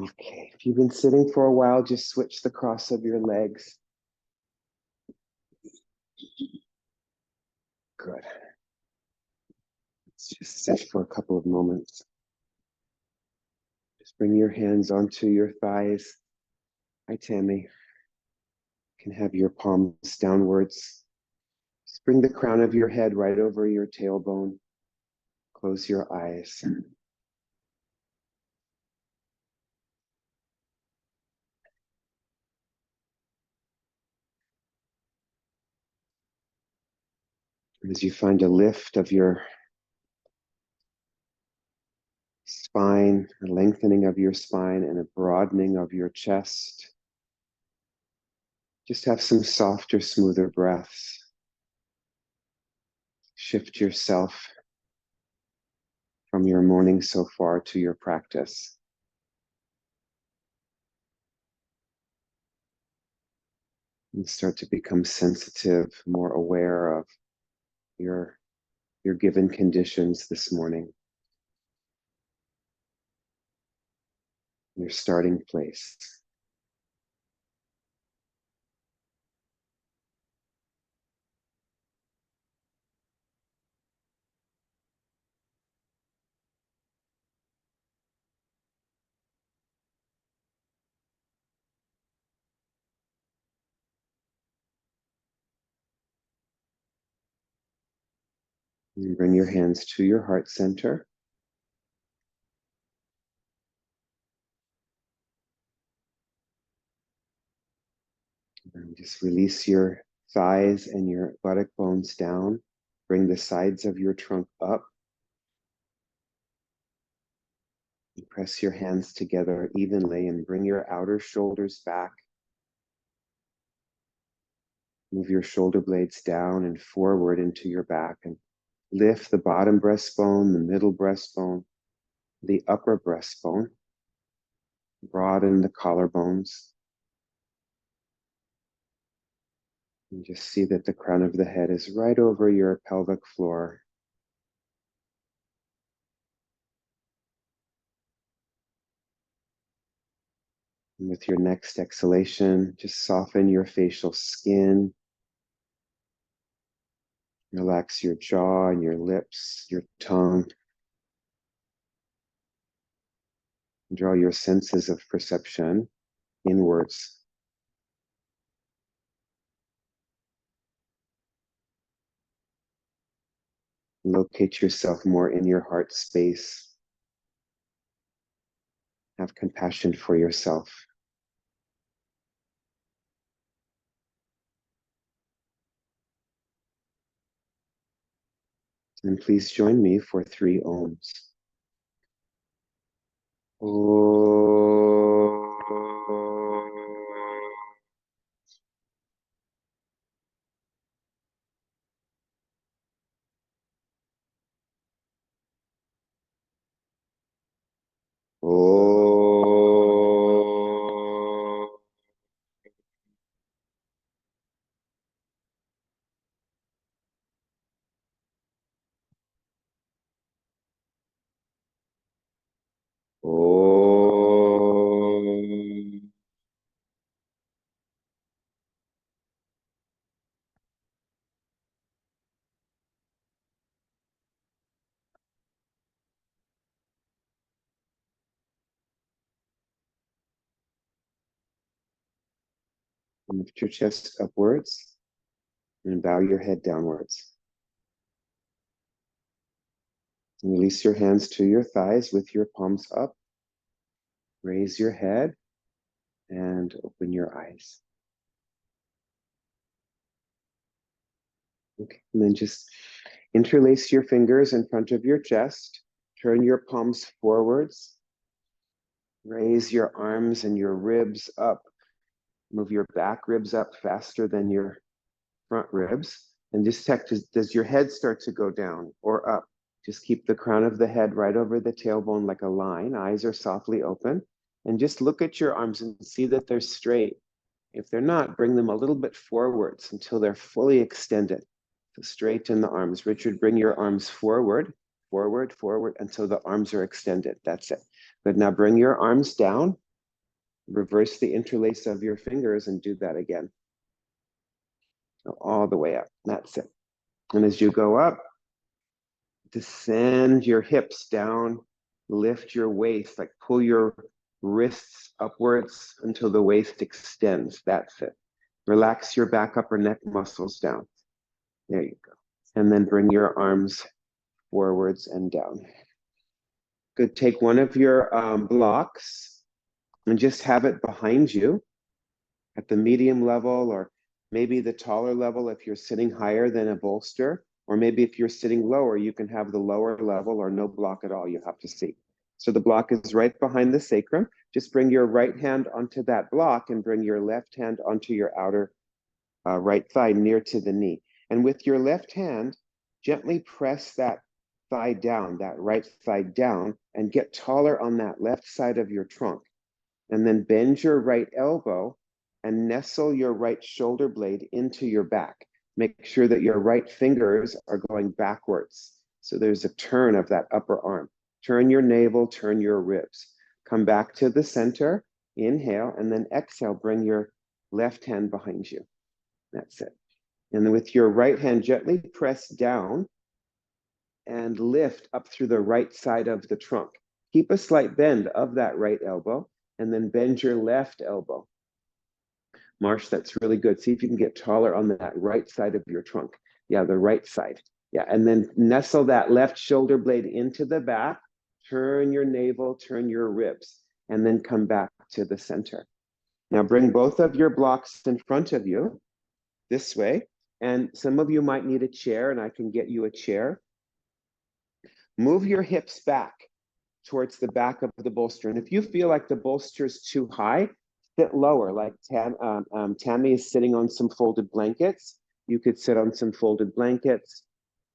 Okay, if you've been sitting for a while, just switch the cross of your legs. Good. Let's just sit for a couple of moments. Just bring your hands onto your thighs. Hi, Tammy. You can have your palms downwards. Just bring the crown of your head right over your tailbone. Close your eyes. As you find a lift of your spine, a lengthening of your spine, and a broadening of your chest, just have some softer, smoother breaths. Shift yourself from your morning so far to your practice. And start to become sensitive, more aware of your given conditions this morning, your starting place. And bring your hands to your heart center. And just release your thighs and your buttock bones down. Bring the sides of your trunk up. And press your hands together evenly and bring your outer shoulders back. Move your shoulder blades down and forward into your back and lift the bottom breastbone, the middle breastbone, the upper breastbone. Broaden the collarbones. And just see that the crown of the head is right over your pelvic floor. And with your next exhalation, just soften your facial skin. Relax your jaw and your lips, your tongue. Draw your senses of perception inwards. Locate yourself more in your heart space. Have compassion for yourself. And please join me for 3 ohms. Lift your chest upwards and bow your head downwards. And release your hands to your thighs with your palms up. Raise your head and open your eyes. Okay, and then just interlace your fingers in front of your chest. Turn your palms forwards. Raise your arms and your ribs up. Move your back ribs up faster than your front ribs. And just check, does your head start to go down or up? Just keep the crown of the head right over the tailbone like a line. Eyes are softly open. And just look at your arms and see that they're straight. If they're not, bring them a little bit forwards until they're fully extended. So straighten the arms. Richard, bring your arms forward, forward, forward until the arms are extended. That's it. But now bring your arms down Reverse the interlace of your fingers and do that again. All the way up. That's it. And as you go up, descend your hips down, lift your waist, like pull your wrists upwards until the waist extends. That's it. Relax your back, upper neck muscles down. There you go. And then bring your arms forwards and down. Good. Take one of your blocks and just have it behind you at the medium level, or maybe the taller level if you're sitting higher than a bolster, or maybe if you're sitting lower, you can have the lower level or no block at all. You have to see. So the block is right behind the sacrum. Just bring your right hand onto that block and bring your left hand onto your outer right thigh near to the knee. And with your left hand, gently press that thigh down, that right thigh down, and get taller on that left side of your trunk. And then bend your right elbow and nestle your right shoulder blade into your back. Make sure that your right fingers are going backwards. So there's a turn of that upper arm. Turn your navel, turn your ribs. Come back to the center, inhale, and then exhale, bring your left hand behind you. That's it. And then with your right hand, gently press down and lift up through the right side of the trunk. Keep a slight bend of that right elbow, and then bend your left elbow. Marsh, that's really good. See if you can get taller on that right side of your trunk. Yeah, the right side. Yeah, and then nestle that left shoulder blade into the back, turn your navel, turn your ribs, and then come back to the center. Now bring both of your blocks in front of you this way. And some of you might need a chair, and I can get you a chair. Move your hips back towards the back of the bolster. And if you feel like the bolster is too high, sit lower, like Tammy is sitting on some folded blankets. You could sit on some folded blankets,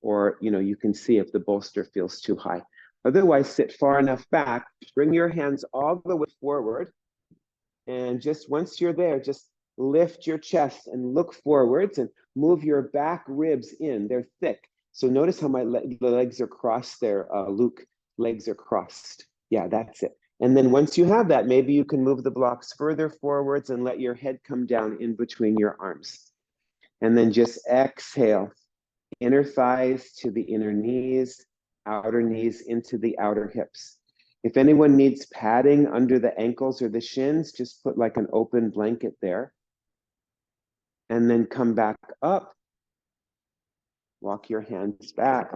or you can see if the bolster feels too high. Otherwise, sit far enough back, bring your hands all the way forward, and just once you're there, just lift your chest and look forwards and move your back ribs in. They're thick. So notice how the legs are crossed there, Luke. Legs are crossed. Yeah, that's it. And then once you have that, maybe you can move the blocks further forwards and let your head come down in between your arms. And then just exhale, inner thighs to the inner knees, outer knees into the outer hips. If anyone needs padding under the ankles or the shins, just put like an open blanket there. And then come back up. Walk your hands back.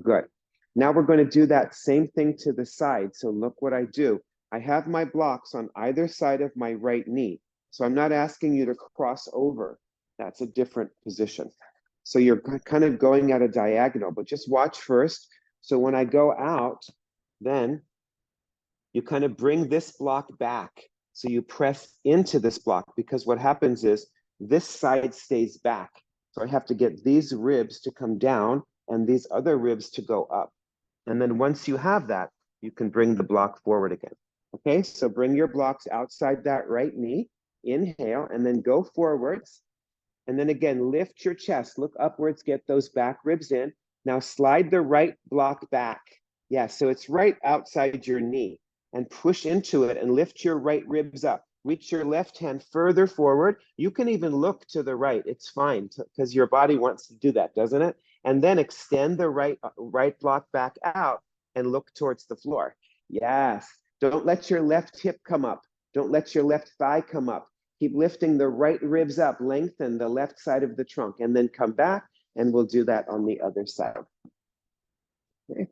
Good. Now we're going to do that same thing to the side. So look what I do. I have my blocks on either side of my right knee. So I'm not asking you to cross over. That's a different position. So you're kind of going at a diagonal, but just watch first. So when I go out, then you kind of bring this block back. So you press into this block, because what happens is this side stays back. So I have to get these ribs to come down and these other ribs to go up. And then once you have that, you can bring the block forward again. Okay, so bring your blocks outside that right knee. Inhale, and then go forwards. And then again, lift your chest, look upwards, get those back ribs in. Now slide the right block back. Yeah, so it's right outside your knee. And push into it and lift your right ribs up. Reach your left hand further forward. You can even look to the right. It's fine, because your body wants to do that, doesn't it? And then extend the right block back out and look towards the floor. Yes. Don't let your left hip come up. Don't let your left thigh come up. Keep lifting the right ribs up. Lengthen the left side of the trunk, and then come back, and we'll do that on the other side. Okay.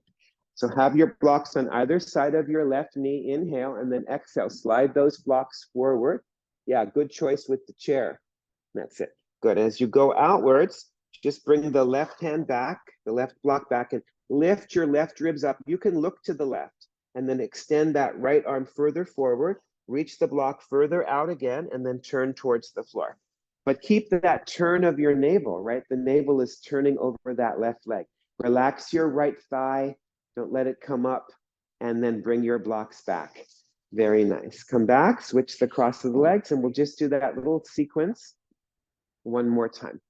So have your blocks on either side of your left knee. Inhale, and then exhale. Slide those blocks forward. Yeah, good choice with the chair. That's it. Good. As you go outwards, just bring the left hand back, the left block back, and lift your left ribs up. You can look to the left, and then extend that right arm further forward. Reach the block further out again, and then turn towards the floor. But keep that turn of your navel, right? The navel is turning over that left leg. Relax your right thigh. Don't let it come up, and then bring your blocks back. Very nice. Come back, switch the cross of the legs, and we'll just do that little sequence one more time.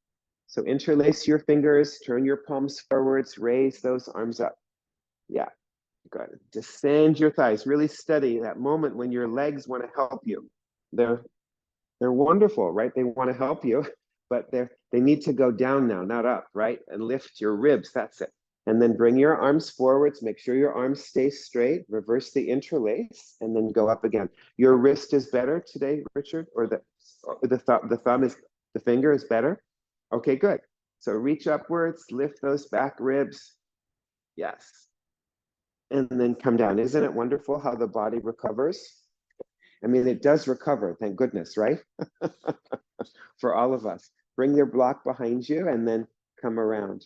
So interlace your fingers, turn your palms forwards, raise those arms up. Yeah, good. Descend your thighs. Really steady that moment when your legs want to help you. They're they're wonderful, right? They want to help you, but they need to go down now, not up, right? And lift your ribs. That's it. And then bring your arms forwards. Make sure your arms stay straight. Reverse the interlace, and then go up again. Your wrist is better today, Richard, or the thumb is the finger is better. Okay, good. So reach upwards, lift those back ribs. Yes. And then come down. Isn't it wonderful how the body recovers? I mean, it does recover, thank goodness, right? For all of us. Bring your block behind you and then come around.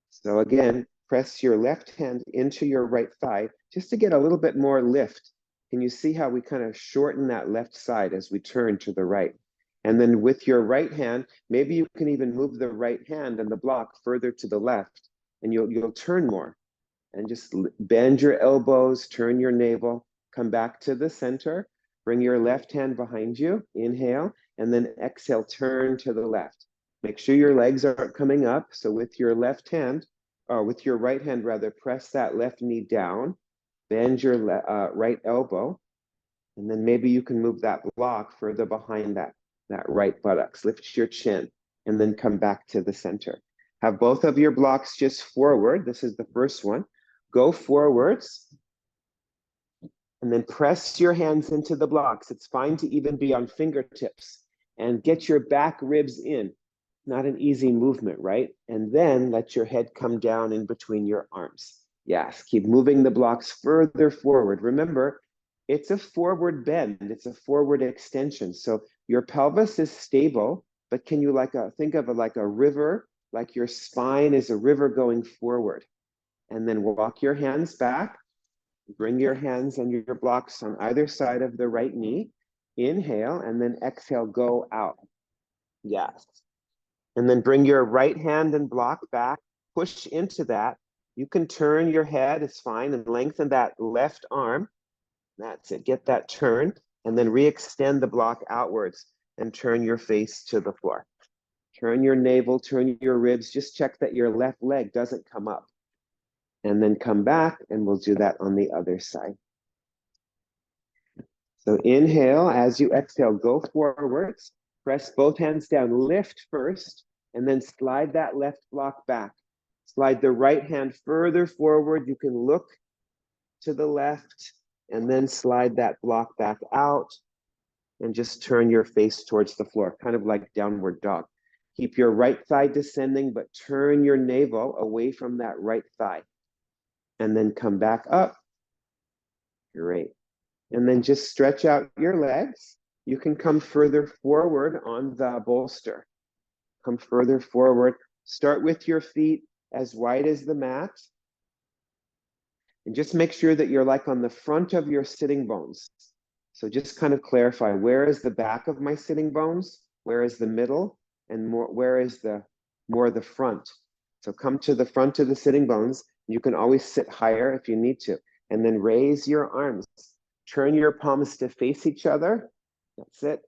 So again, press your left hand into your right thigh just to get a little bit more lift. Can you see how we kind of shorten that left side as we turn to the right? And then with your right hand, maybe you can even move the right hand and the block further to the left, and you'll turn more. And just bend your elbows, turn your navel, come back to the center, bring your left hand behind you, inhale, and then exhale, turn to the left. Make sure your legs aren't coming up. So with your left hand, or with your right hand rather, press that left knee down, bend your right elbow, and then maybe you can move that block further behind that right buttocks. Lift your chin, and then come back to the center. Have both of your blocks just forward. This is the first one. Go forwards, and then press your hands into the blocks. It's fine to even be on fingertips, and get your back ribs in. Not an easy movement, right? And then let your head come down in between your arms. Yes, keep moving the blocks further forward. Remember, it's a forward bend. It's a forward extension. So your pelvis is stable, but can you think of it like a river, like your spine is a river going forward. And then walk your hands back. Bring your hands and your blocks on either side of the right knee. Inhale, and then exhale, go out. Yes. And then bring your right hand and block back. Push into that. You can turn your head, it's fine, and lengthen that left arm. That's it. Get that turn, and then re-extend the block outwards and turn your face to the floor. Turn your navel, turn your ribs. Just check that your left leg doesn't come up. And then come back, and we'll do that on the other side. So inhale, as you exhale, go forwards, press both hands down, lift first, and then slide that left block back. Slide the right hand further forward. You can look to the left, and then slide that block back out, and just turn your face towards the floor, kind of like downward dog. Keep your right thigh descending, but turn your navel away from that right thigh. And then come back up. Great. And then just stretch out your legs. You can come further forward on the bolster. Come further forward. Start with your feet as wide as the mat. And just make sure that you're like on the front of your sitting bones. So just kind of clarify, where is the back of my sitting bones? Where is the middle? And where is more the front? So come to the front of the sitting bones. You can always sit higher if you need to. And then raise your arms. Turn your palms to face each other. That's it.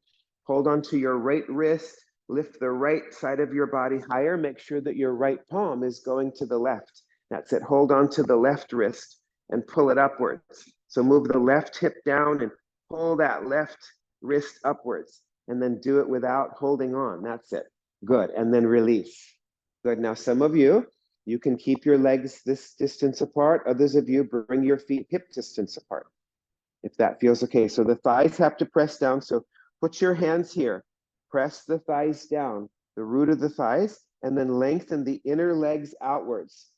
Hold on to your right wrist. Lift the right side of your body higher. Make sure that your right palm is going to the left. That's it. Hold on to the left wrist and pull it upwards. So move the left hip down and pull that left wrist upwards. And then do it without holding on. That's it. Good. And then release. Good. Now, some of you can keep your legs this distance apart. Others of you bring your feet hip distance apart, if that feels okay. So the thighs have to press down. So put your hands here. Press the thighs down, the root of the thighs, and then lengthen the inner legs outwards.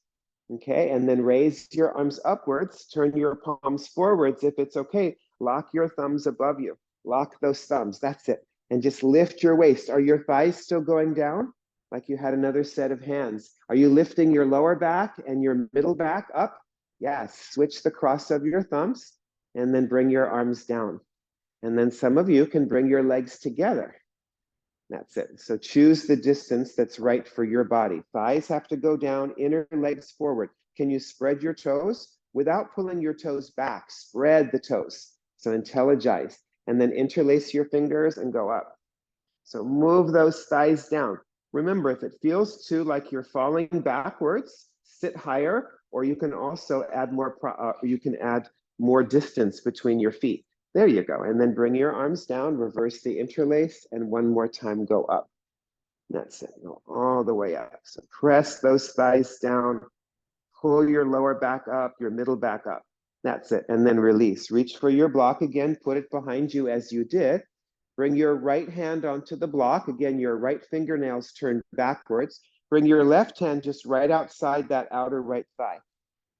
Okay, and then raise your arms upwards. Turn your palms forwards. If it's okay, lock your thumbs above you. Lock those thumbs. That's it. And just lift your waist. Are your thighs still going down? Like you had another set of hands. Are you lifting your lower back and your middle back up? Yes. Switch the cross of your thumbs and then bring your arms down. And then some of you can bring your legs together. That's it. So choose the distance that's right for your body. Thighs have to go down, inner legs forward. Can you spread your toes without pulling your toes back? Spread the toes. So intelligize. And then interlace your fingers and go up. So move those thighs down. Remember, if it feels too like you're falling backwards, sit higher, or you can also add more more distance between your feet. There you go. And then bring your arms down, reverse the interlace, and one more time, go up. That's it. Go all the way up. So press those thighs down, pull your lower back up, your middle back up. That's it. And then release. Reach for your block again, put it behind you as you did. Bring your right hand onto the block. Again, your right fingernails turned backwards. Bring your left hand just right outside that outer right thigh.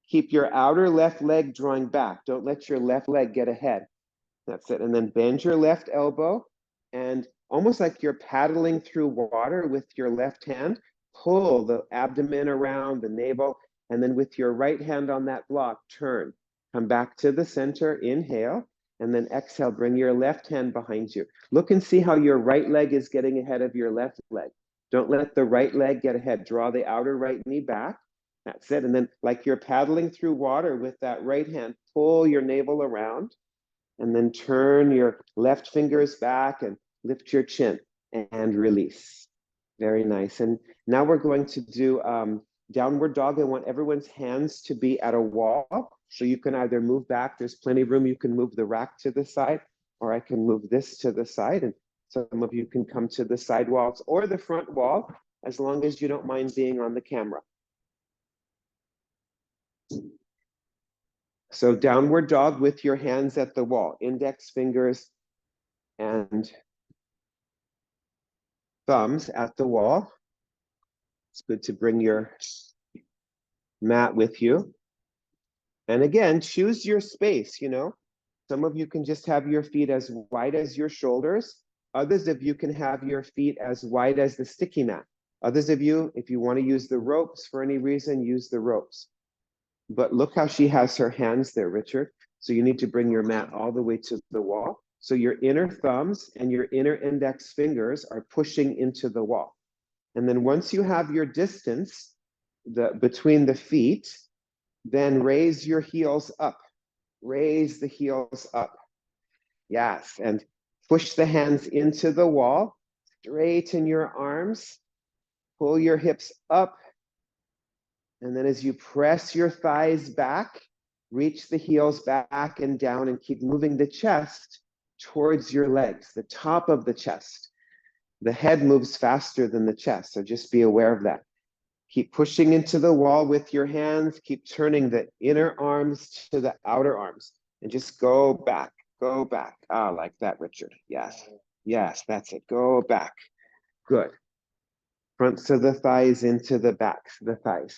Keep your outer left leg drawing back. Don't let your left leg get ahead. That's it. And then bend your left elbow and almost like you're paddling through water with your left hand, pull the abdomen around the navel. And then with your right hand on that block, turn. Come back to the center, inhale, and then exhale, bring your left hand behind you. Look and see how your right leg is getting ahead of your left leg. Don't let the right leg get ahead. Draw the outer right knee back. That's it. And then like you're paddling through water with that right hand, pull your navel around and then turn your left fingers back and lift your chin and release. Very nice. And now we're going to do downward dog. I want everyone's hands to be at a wall. So you can either move back. There's plenty of room. You can move the rack to the side, or I can move this to the side. And some of you can come to the side walls or the front wall, as long as you don't mind being on the camera. So downward dog with your hands at the wall, index fingers and thumbs at the wall. It's good to bring your mat with you. And again, choose your space, you know. Some of you can just have your feet as wide as your shoulders. Others of you can have your feet as wide as the sticky mat. Others of you, if you want to use the ropes for any reason, use the ropes. But look how she has her hands there, Richard. So you need to bring your mat all the way to the wall. So your inner thumbs and your inner index fingers are pushing into the wall. And then once you have your distance between the feet, then raise your heels up. Raise the heels up. Yes, and push the hands into the wall. Straighten your arms. Pull your hips up. And then as you press your thighs back, reach the heels back and down and keep moving the chest towards your legs, the top of the chest. The head moves faster than the chest, so just be aware of that. Keep pushing into the wall with your hands. Keep turning the inner arms to the outer arms and just go back, go back. Ah, like that, Richard. Yes, yes, that's it. Go back. Good. Fronts of the thighs into the backs of the thighs.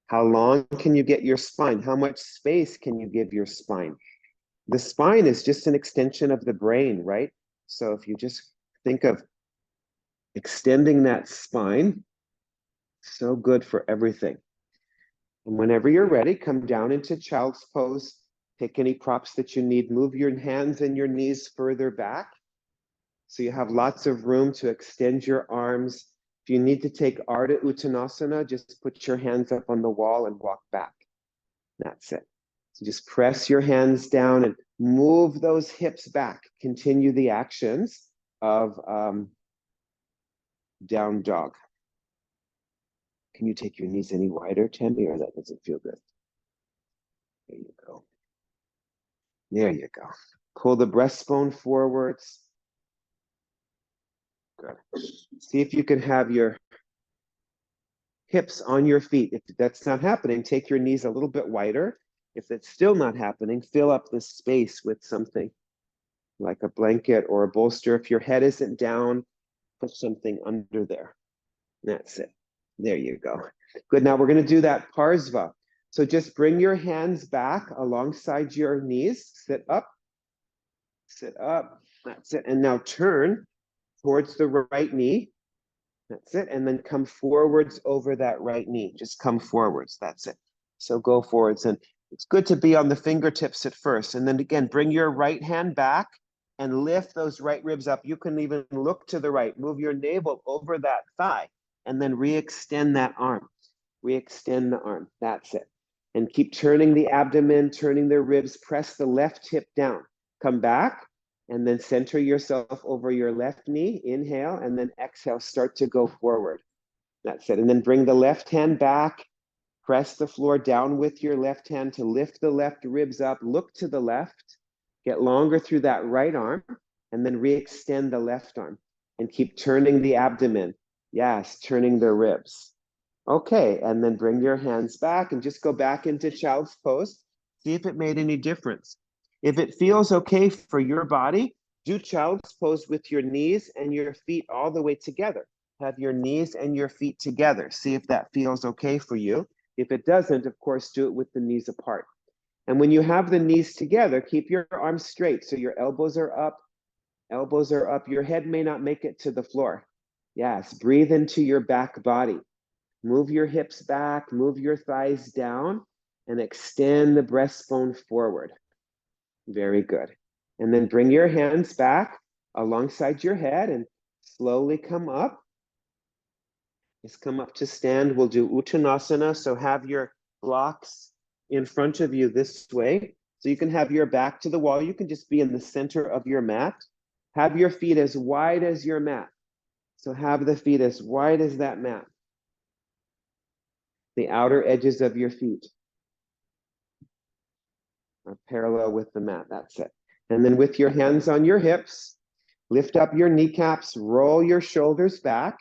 How long can you get your spine? How much space can you give your spine? The spine is just an extension of the brain, right? So if you just think of extending that spine, so good for everything. And whenever you're ready, come down into child's pose. Take any props that you need. Move your hands and your knees further back, so you have lots of room to extend your arms. If you need to take Ardha Uttanasana, just put your hands up on the wall and walk back. That's it. So just press your hands down and move those hips back. Continue the actions of down dog. Can you take your knees any wider, Tammy, or that doesn't feel good? There you go. There you go. Pull the breastbone forwards. Good. See if you can have your hips on your feet. If that's not happening, take your knees a little bit wider. If it's still not happening, fill up the space with something like a blanket or a bolster. If your head isn't down, put something under there. That's it. There you go. Good. Now we're going to do that Parsva. So just bring your hands back alongside your knees. Sit up. Sit up. That's it. And now turn towards the right knee. That's it. And then come forwards over that right knee. Just come forwards. That's it. So go forwards. And it's good to be on the fingertips at first. And then again, bring your right hand back and lift those right ribs up. You can even look to the right. Move your navel over that thigh and then re-extend that arm. Re-extend the arm. That's it. And keep turning the abdomen, turning the ribs. Press the left hip down. Come back. And then center yourself over your left knee. Inhale, and then exhale, start to go forward. That's it. And then bring the left hand back Press the floor down with your left hand to lift the left ribs up. Look to the left. Get longer through that right arm, and then re-extend the left arm. And keep turning the abdomen. Yes, turning the ribs. Okay, and then bring your hands back and just go back into child's pose. See if it made any difference. If it feels okay for your body, do child's pose with your knees and your feet all the way together. Have your knees and your feet together. See if that feels okay for you. If it doesn't, of course, do it with the knees apart. And when you have the knees together, keep your arms straight so your elbows are up. Elbows are up. Your head may not make it to the floor. Yes, breathe into your back body. Move your hips back, move your thighs down, and extend the breastbone forward. Very good. And then bring your hands back alongside your head and slowly come up. Just come up to stand. We'll do Utanasana. So have your blocks in front of you this way. So you can have your back to the wall. You can just be in the center of your mat. Have your feet as wide as your mat. So have the feet as wide as that mat. The outer edges of your feet are parallel with the mat. That's it. And then with your hands on your hips, lift up your kneecaps, roll your shoulders back,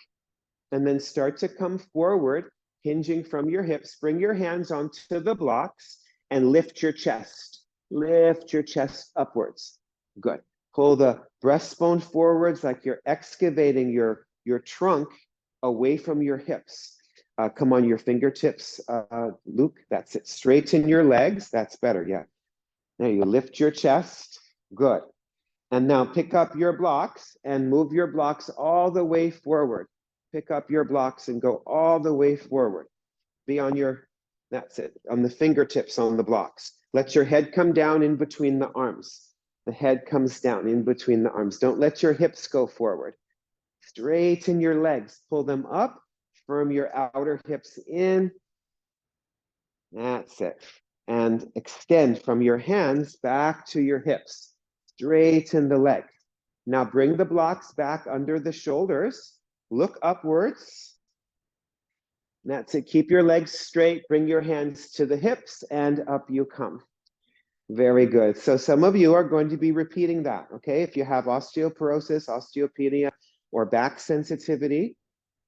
and then start to come forward, hinging from your hips. Bring your hands onto the blocks and lift your chest. Lift your chest upwards. Good. Pull the breastbone forwards like you're excavating your trunk away from your hips. Come on your fingertips, Luke. That's it. Straighten your legs. That's better. Yeah. Now you lift your chest. Good. And now pick up your blocks and move your blocks all the way forward. Pick up your blocks and go all the way forward. Be on your, that's it, on the fingertips on the blocks. Let your head come down in between the arms. The head comes down in between the arms. Don't let your hips go forward. Straighten your legs. Pull them up. Firm your outer hips in. That's it. And extend from your hands back to your hips. Straighten the leg. Now bring the blocks back under the shoulders. Look upwards. That's it. Keep your legs straight. Bring your hands to the hips and up you come. Very good. So some of you are going to be repeating that, okay? If you have osteoporosis, osteopenia, or back sensitivity,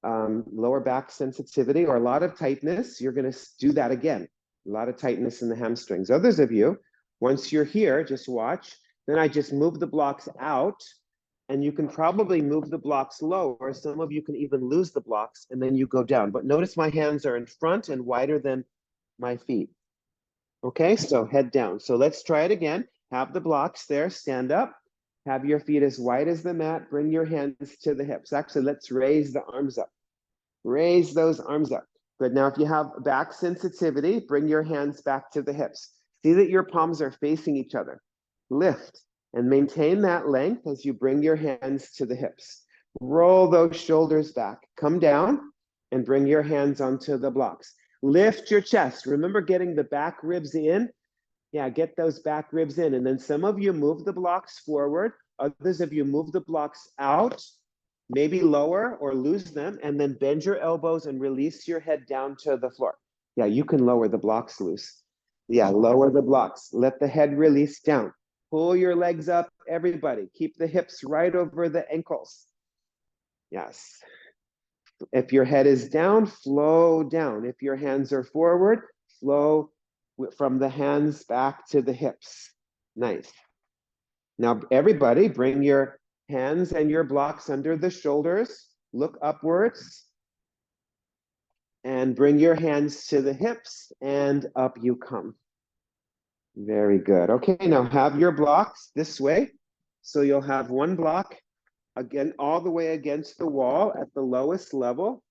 lower back sensitivity, or a lot of tightness, you're going to do that again. A lot of tightness in the hamstrings. Others of you, once you're here, just watch. Then I just move the blocks out, and you can probably move the blocks lower. Some of you can even lose the blocks, and then you go down. But notice my hands are in front and wider than my feet. Okay, so head down. So let's try it again. Have the blocks there, stand up. Have your feet as wide as the mat. Bring your hands to the hips. Actually, let's raise the arms up. Raise those arms up. Good. Now, if you have back sensitivity, bring your hands back to the hips. See that your palms are facing each other. Lift and maintain that length as you bring your hands to the hips. Roll those shoulders back. Come down and bring your hands onto the blocks. Lift your chest. Remember getting the back ribs in. Yeah, get those back ribs in. And then some of you move the blocks forward. Others of you move the blocks out, maybe lower or lose them, and then bend your elbows and release your head down to the floor. Yeah, you can lower the blocks loose. Yeah, lower the blocks. Let the head release down. Pull your legs up, everybody. Keep the hips right over the ankles. Yes. If your head is down, flow down. If your hands are forward, flow from the hands back to the hips. Nice. Now, everybody, bring your hands and your blocks under the shoulders. Look upwards. And bring your hands to the hips, and up you come. Very good. Okay, now have your blocks this way. So you'll have one block, again, all the way against the wall at the lowest level.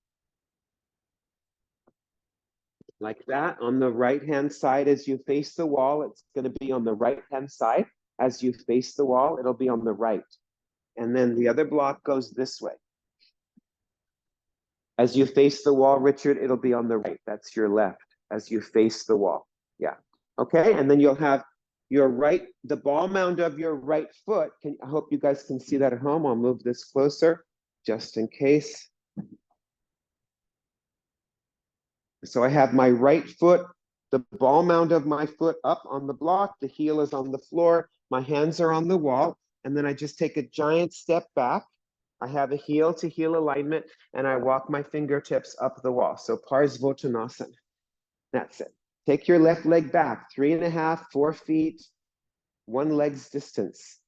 Like that. On the right-hand side, as you face the wall, it's going to be on the right-hand side. As you face the wall, it'll be on the right. And then the other block goes this way. As you face the wall, Richard, it'll be on the right. That's your left as you face the wall. Yeah. Okay, and then you'll have your right, the ball mound of your right foot. I hope you guys can see that at home. I'll move this closer just in case. So I have my right foot, the ball mound of my foot up on the block, the heel is on the floor, my hands are on the wall, and then I just take a giant step back. I have a heel to heel alignment, and I walk my fingertips up the wall. So Parvottanasana. That's it. Take your left leg back, 3.5, 4 feet, one leg's distance.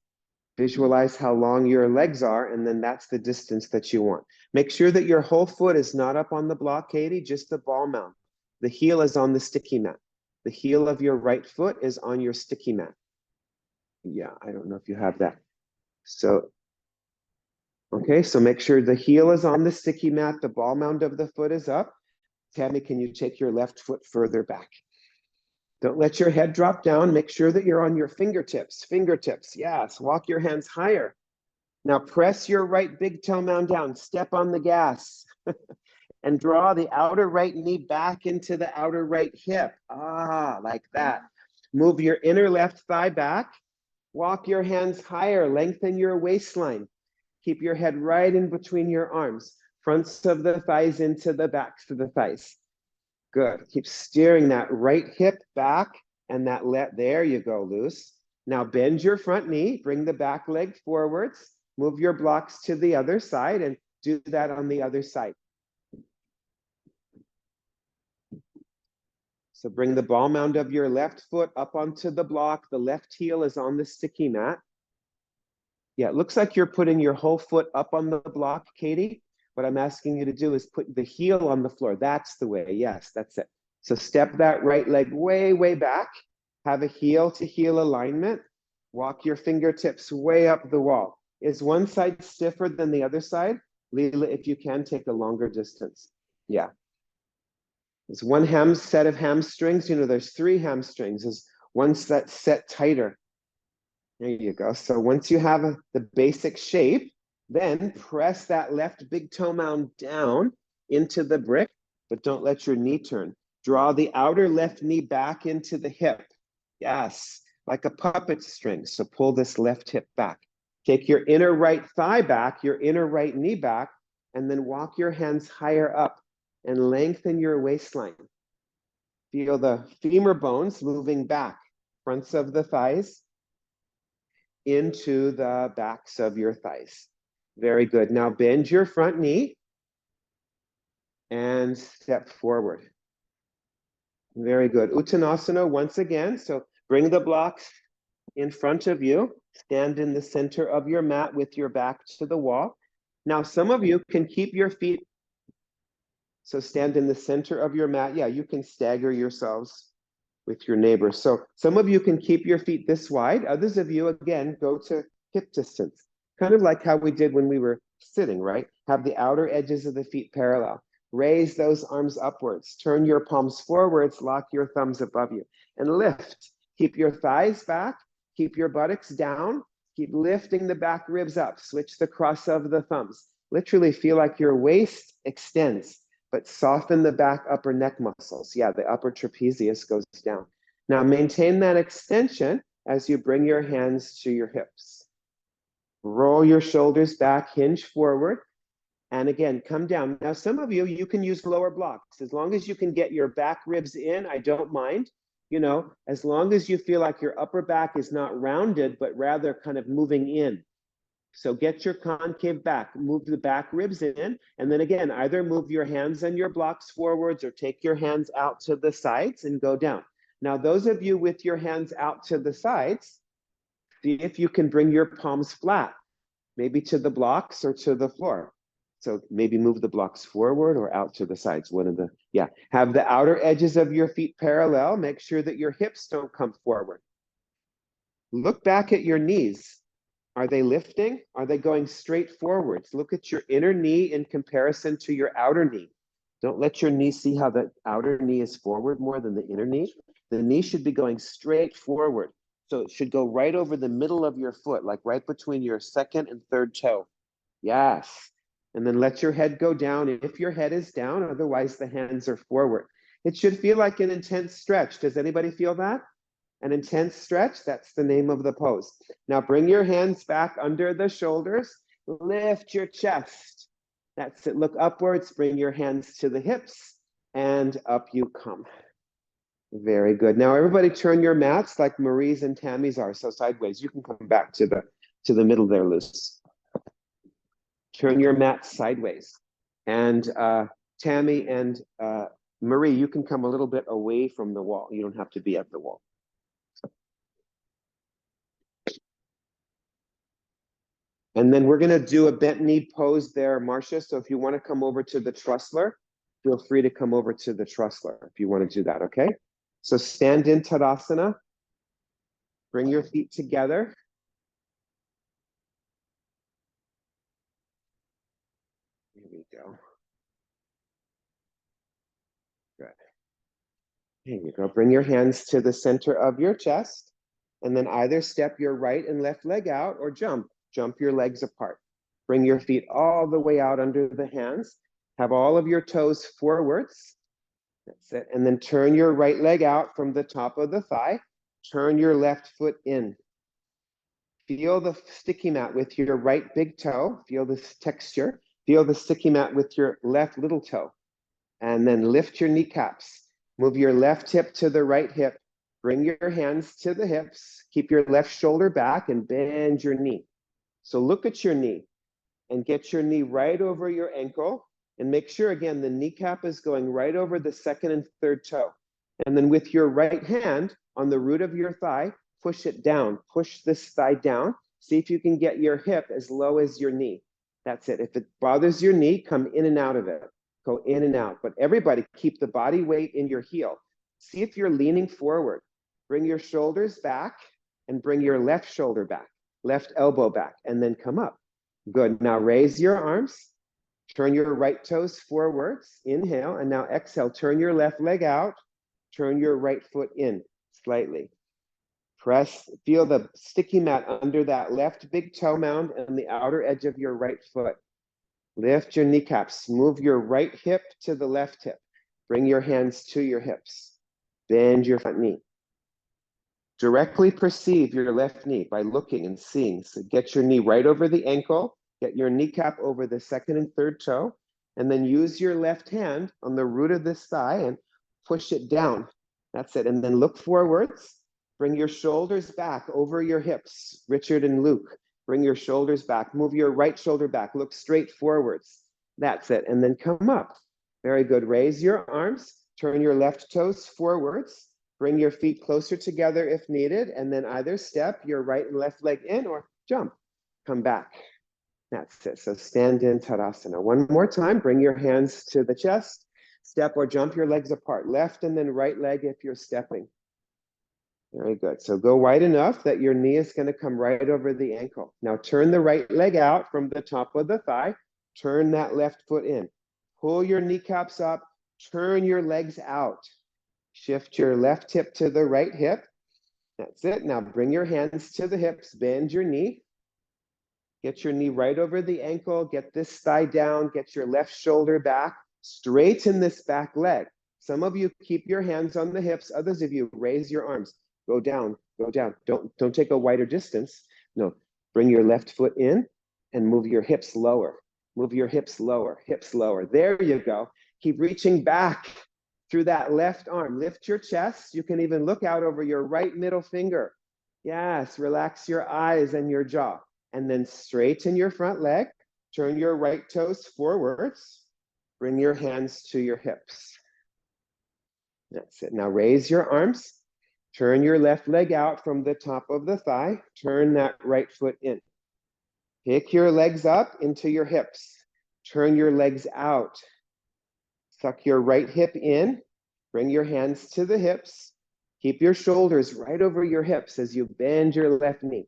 Visualize how long your legs are, and then that's the distance that you want. Make sure that your whole foot is not up on the block, Katie, just the ball mount. The heel is on the sticky mat. The heel of your right foot is on your sticky mat. Yeah, I don't know if you have that. So, okay, so make sure the heel is on the sticky mat, the ball mount of the foot is up. Tammy, can you take your left foot further back? Don't let your head drop down. Make sure that you're on your fingertips. Fingertips, yes. Walk your hands higher. Now press your right big toe mound down. Step on the gas. And draw the outer right knee back into the outer right hip. Ah, like that. Move your inner left thigh back. Walk your hands higher. Lengthen your waistline. Keep your head right in between your arms. Fronts of the thighs into the backs of the thighs. Good. Keep steering that right hip back and that there you go, loose. Now bend your front knee, bring the back leg forwards, move your blocks to the other side and do that on the other side. So bring the ball mound of your left foot up onto the block. The left heel is on the sticky mat. Yeah, it looks like you're putting your whole foot up on the block, Katie. What I'm asking you to do is put the heel on the floor. That's the way. Yes, that's it. So step that right leg way, way back. Have a heel to heel alignment. Walk your fingertips way up the wall. Is one side stiffer than the other side? Leela, if you can, take a longer distance. Yeah. There's one set of hamstrings. You know, there's 3 hamstrings. There's one set tighter. There you go. So once you have the basic shape, then press that left big toe mound down into the brick, but don't let your knee turn. Draw the outer left knee back into the hip. Yes, like a puppet string. So pull this left hip back. Take your inner right thigh back, your inner right knee back, and then walk your hands higher up and lengthen your waistline. Feel the femur bones moving back, fronts of the thighs, into the backs of your thighs. Very good. Now bend your front knee and step forward. Very good. Utanasana once again. So bring the blocks in front of you. Stand in the center of your mat with your back to the wall. Now some of you can keep your feet. So stand in the center of your mat. Yeah, you can stagger yourselves with your neighbors. So some of you can keep your feet this wide. Others of you, again, go to hip distance. Kind of like how we did when we were sitting, right? Have the outer edges of the feet parallel. Raise those arms upwards. Turn your palms forwards. Lock your thumbs above you. And lift. Keep your thighs back. Keep your buttocks down. Keep lifting the back ribs up. Switch the cross of the thumbs. Literally feel like your waist extends, but soften the back upper neck muscles. Yeah, the upper trapezius goes down. Now maintain that extension as you bring your hands to your hips. Roll your shoulders back, hinge forward, and again, come down. Now some of you, you can use lower blocks. As long as you can get your back ribs in, I don't mind. You know, as long as you feel like your upper back is not rounded, but rather kind of moving in. So get your concave back, move the back ribs in, and then again, either move your hands and your blocks forwards or take your hands out to the sides and go down. Now, those of you with your hands out to the sides, see if you can bring your palms flat, maybe to the blocks or to the floor. So maybe move the blocks forward or out to the sides, one of the, yeah. Have the outer edges of your feet parallel. Make sure that your hips don't come forward. Look back at your knees. Are they lifting? Are they going straight forwards? Look at your inner knee in comparison to your outer knee. Don't let your knee see how the outer knee is forward more than the inner knee. The knee should be going straight forward. So it should go right over the middle of your foot, like right between your second and third toe. Yes. And then let your head go down if your head is down, otherwise the hands are forward. It should feel like an intense stretch. Does anybody feel that? An intense stretch, that's the name of the pose. Now bring your hands back under the shoulders, lift your chest. That's it, look upwards, bring your hands to the hips, and up you come. Very good. Now everybody turn your mats like Marie's and Tammy's are, so sideways. You can come back to the middle there, Luce. Turn your mat sideways. And Tammy and Marie, you can come a little bit away from the wall. You don't have to be at the wall. And then we're going to do a bent knee pose there, Marcia. So if you want to come over to the trussler, feel free to come over to the trussler if you want to do that, okay? So stand in Tadasana. Bring your feet together. Here we go. Good. Here you go. Bring your hands to the center of your chest. And then either step your right and left leg out or jump. Jump your legs apart. Bring your feet all the way out under the hands. Have all of your toes forwards. That's it. And then turn your right leg out from the top of the thigh. Turn your left foot in. Feel the sticky mat with your right big toe. Feel this texture. Feel the sticky mat with your left little toe. And then lift your kneecaps. Move your left hip to the right hip. Bring your hands to the hips. Keep your left shoulder back and bend your knee. So look at your knee and get your knee right over your ankle. And make sure, again, the kneecap is going right over the second and third toe. And then with your right hand on the root of your thigh, push it down. Push this thigh down. See if you can get your hip as low as your knee. That's it. If it bothers your knee, come in and out of it. Go in and out. But everybody, keep the body weight in your heel. See if you're leaning forward. Bring your shoulders back and bring your left shoulder back, left elbow back, and then come up. Good. Now raise your arms. Turn your right toes forwards. Inhale. And now exhale. Turn your left leg out. Turn your right foot in slightly. Press, feel the sticky mat under that left big toe mound and the outer edge of your right foot. Lift your kneecaps. Move your right hip to the left hip. Bring your hands to your hips. Bend your front knee. Directly perceive your left knee by looking and seeing. So get your knee right over the ankle. Get your kneecap over the second and third toe. And then use your left hand on the root of this thigh and push it down. That's it. And then look forwards. Bring your shoulders back over your hips. Richard and Luke. Bring your shoulders back. Move your right shoulder back. Look straight forwards. That's it. And then come up. Very good. Raise your arms. Turn your left toes forwards. Bring your feet closer together if needed. And then either step your right and left leg in or jump. Come back. That's it. So stand in Tadasana. One more time. Bring your hands to the chest. Step or jump your legs apart. Left and then right leg if you're stepping. Very good. So go wide enough that your knee is going to come right over the ankle. Now turn the right leg out from the top of the thigh. Turn that left foot in. Pull your kneecaps up. Turn your legs out. Shift your left hip to the right hip. That's it. Now bring your hands to the hips. Bend your knee. Get your knee right over the ankle. Get this thigh down. Get your left shoulder back. Straighten this back leg. Some of you keep your hands on the hips. Others of you raise your arms. Go down, go down. Don't take a wider distance. No, bring your left foot in and move your hips lower. Move your hips lower, hips lower. There you go. Keep reaching back through that left arm. Lift your chest. You can even look out over your right middle finger. Yes, relax your eyes and your jaw. And then straighten your front leg. Turn your right toes forwards. Bring your hands to your hips. That's it. Now raise your arms. Turn your left leg out from the top of the thigh. Turn that right foot in. Pick your legs up into your hips. Turn your legs out. Suck your right hip in. Bring your hands to the hips. Keep your shoulders right over your hips as you bend your left knee.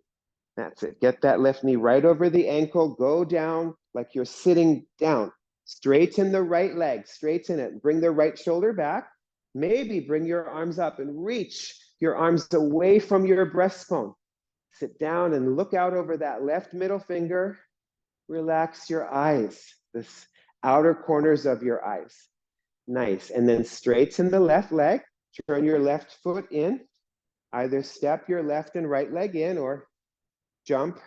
That's it. Get that left knee right over the ankle. Go down like you're sitting down. Straighten the right leg. Straighten it. Bring the right shoulder back. Maybe bring your arms up and reach your arms away from your breastbone. Sit down and look out over that left middle finger. Relax your eyes, this outer corners of your eyes. Nice. And then straighten the left leg. Turn your left foot in. Either step your left and right leg in or jump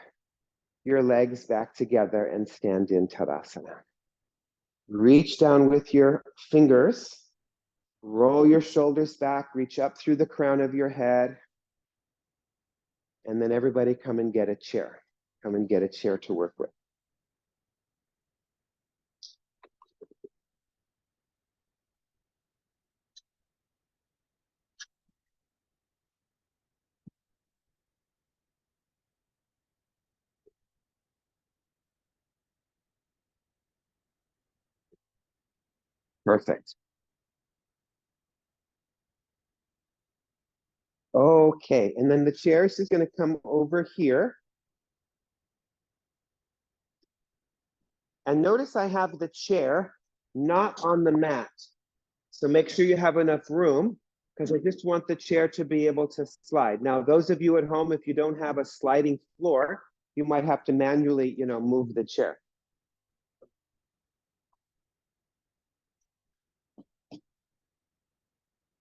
your legs back together and stand in Tadasana. Reach down with your fingers Roll your shoulders back, reach up through the crown of your head. And then everybody come and get a chair. Come and get a chair to work with. Perfect. Okay, and then the chair is just going to come over here. And notice I have the chair not on the mat. So make sure you have enough room because I just want the chair to be able to slide. Now, those of you at home, if you don't have a sliding floor, you might have to manually, move the chair.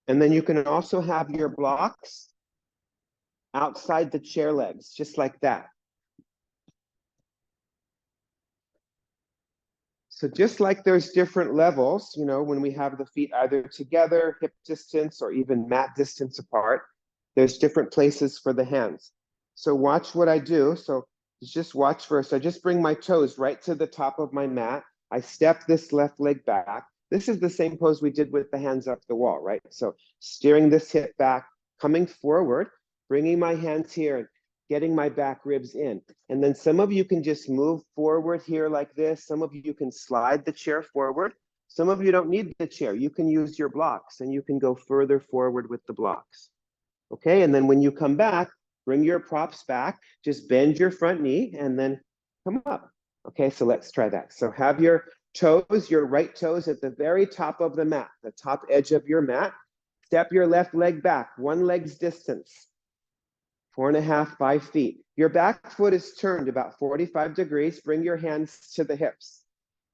And then you can also have your blocks outside the chair legs, just like that. So just like there's different levels, when we have the feet either together, hip distance, or even mat distance apart, there's different places for the hands. So watch what I do. So just watch first. I just bring my toes right to the top of my mat. I step this left leg back. This is the same pose we did with the hands up the wall, right? So steering this hip back, coming forward, bringing my hands here, getting my back ribs in. And then some of you can just move forward here like this. Some of you can slide the chair forward. Some of you don't need the chair. You can use your blocks and you can go further forward with the blocks. Okay, and then when you come back, bring your props back, just bend your front knee and then come up. Okay, so let's try that. So have your toes, your right toes at the very top of the mat, the top edge of your mat. Step your left leg back, one leg's distance. 4.5, 5 feet. Your back foot is turned about 45 degrees. Bring your hands to the hips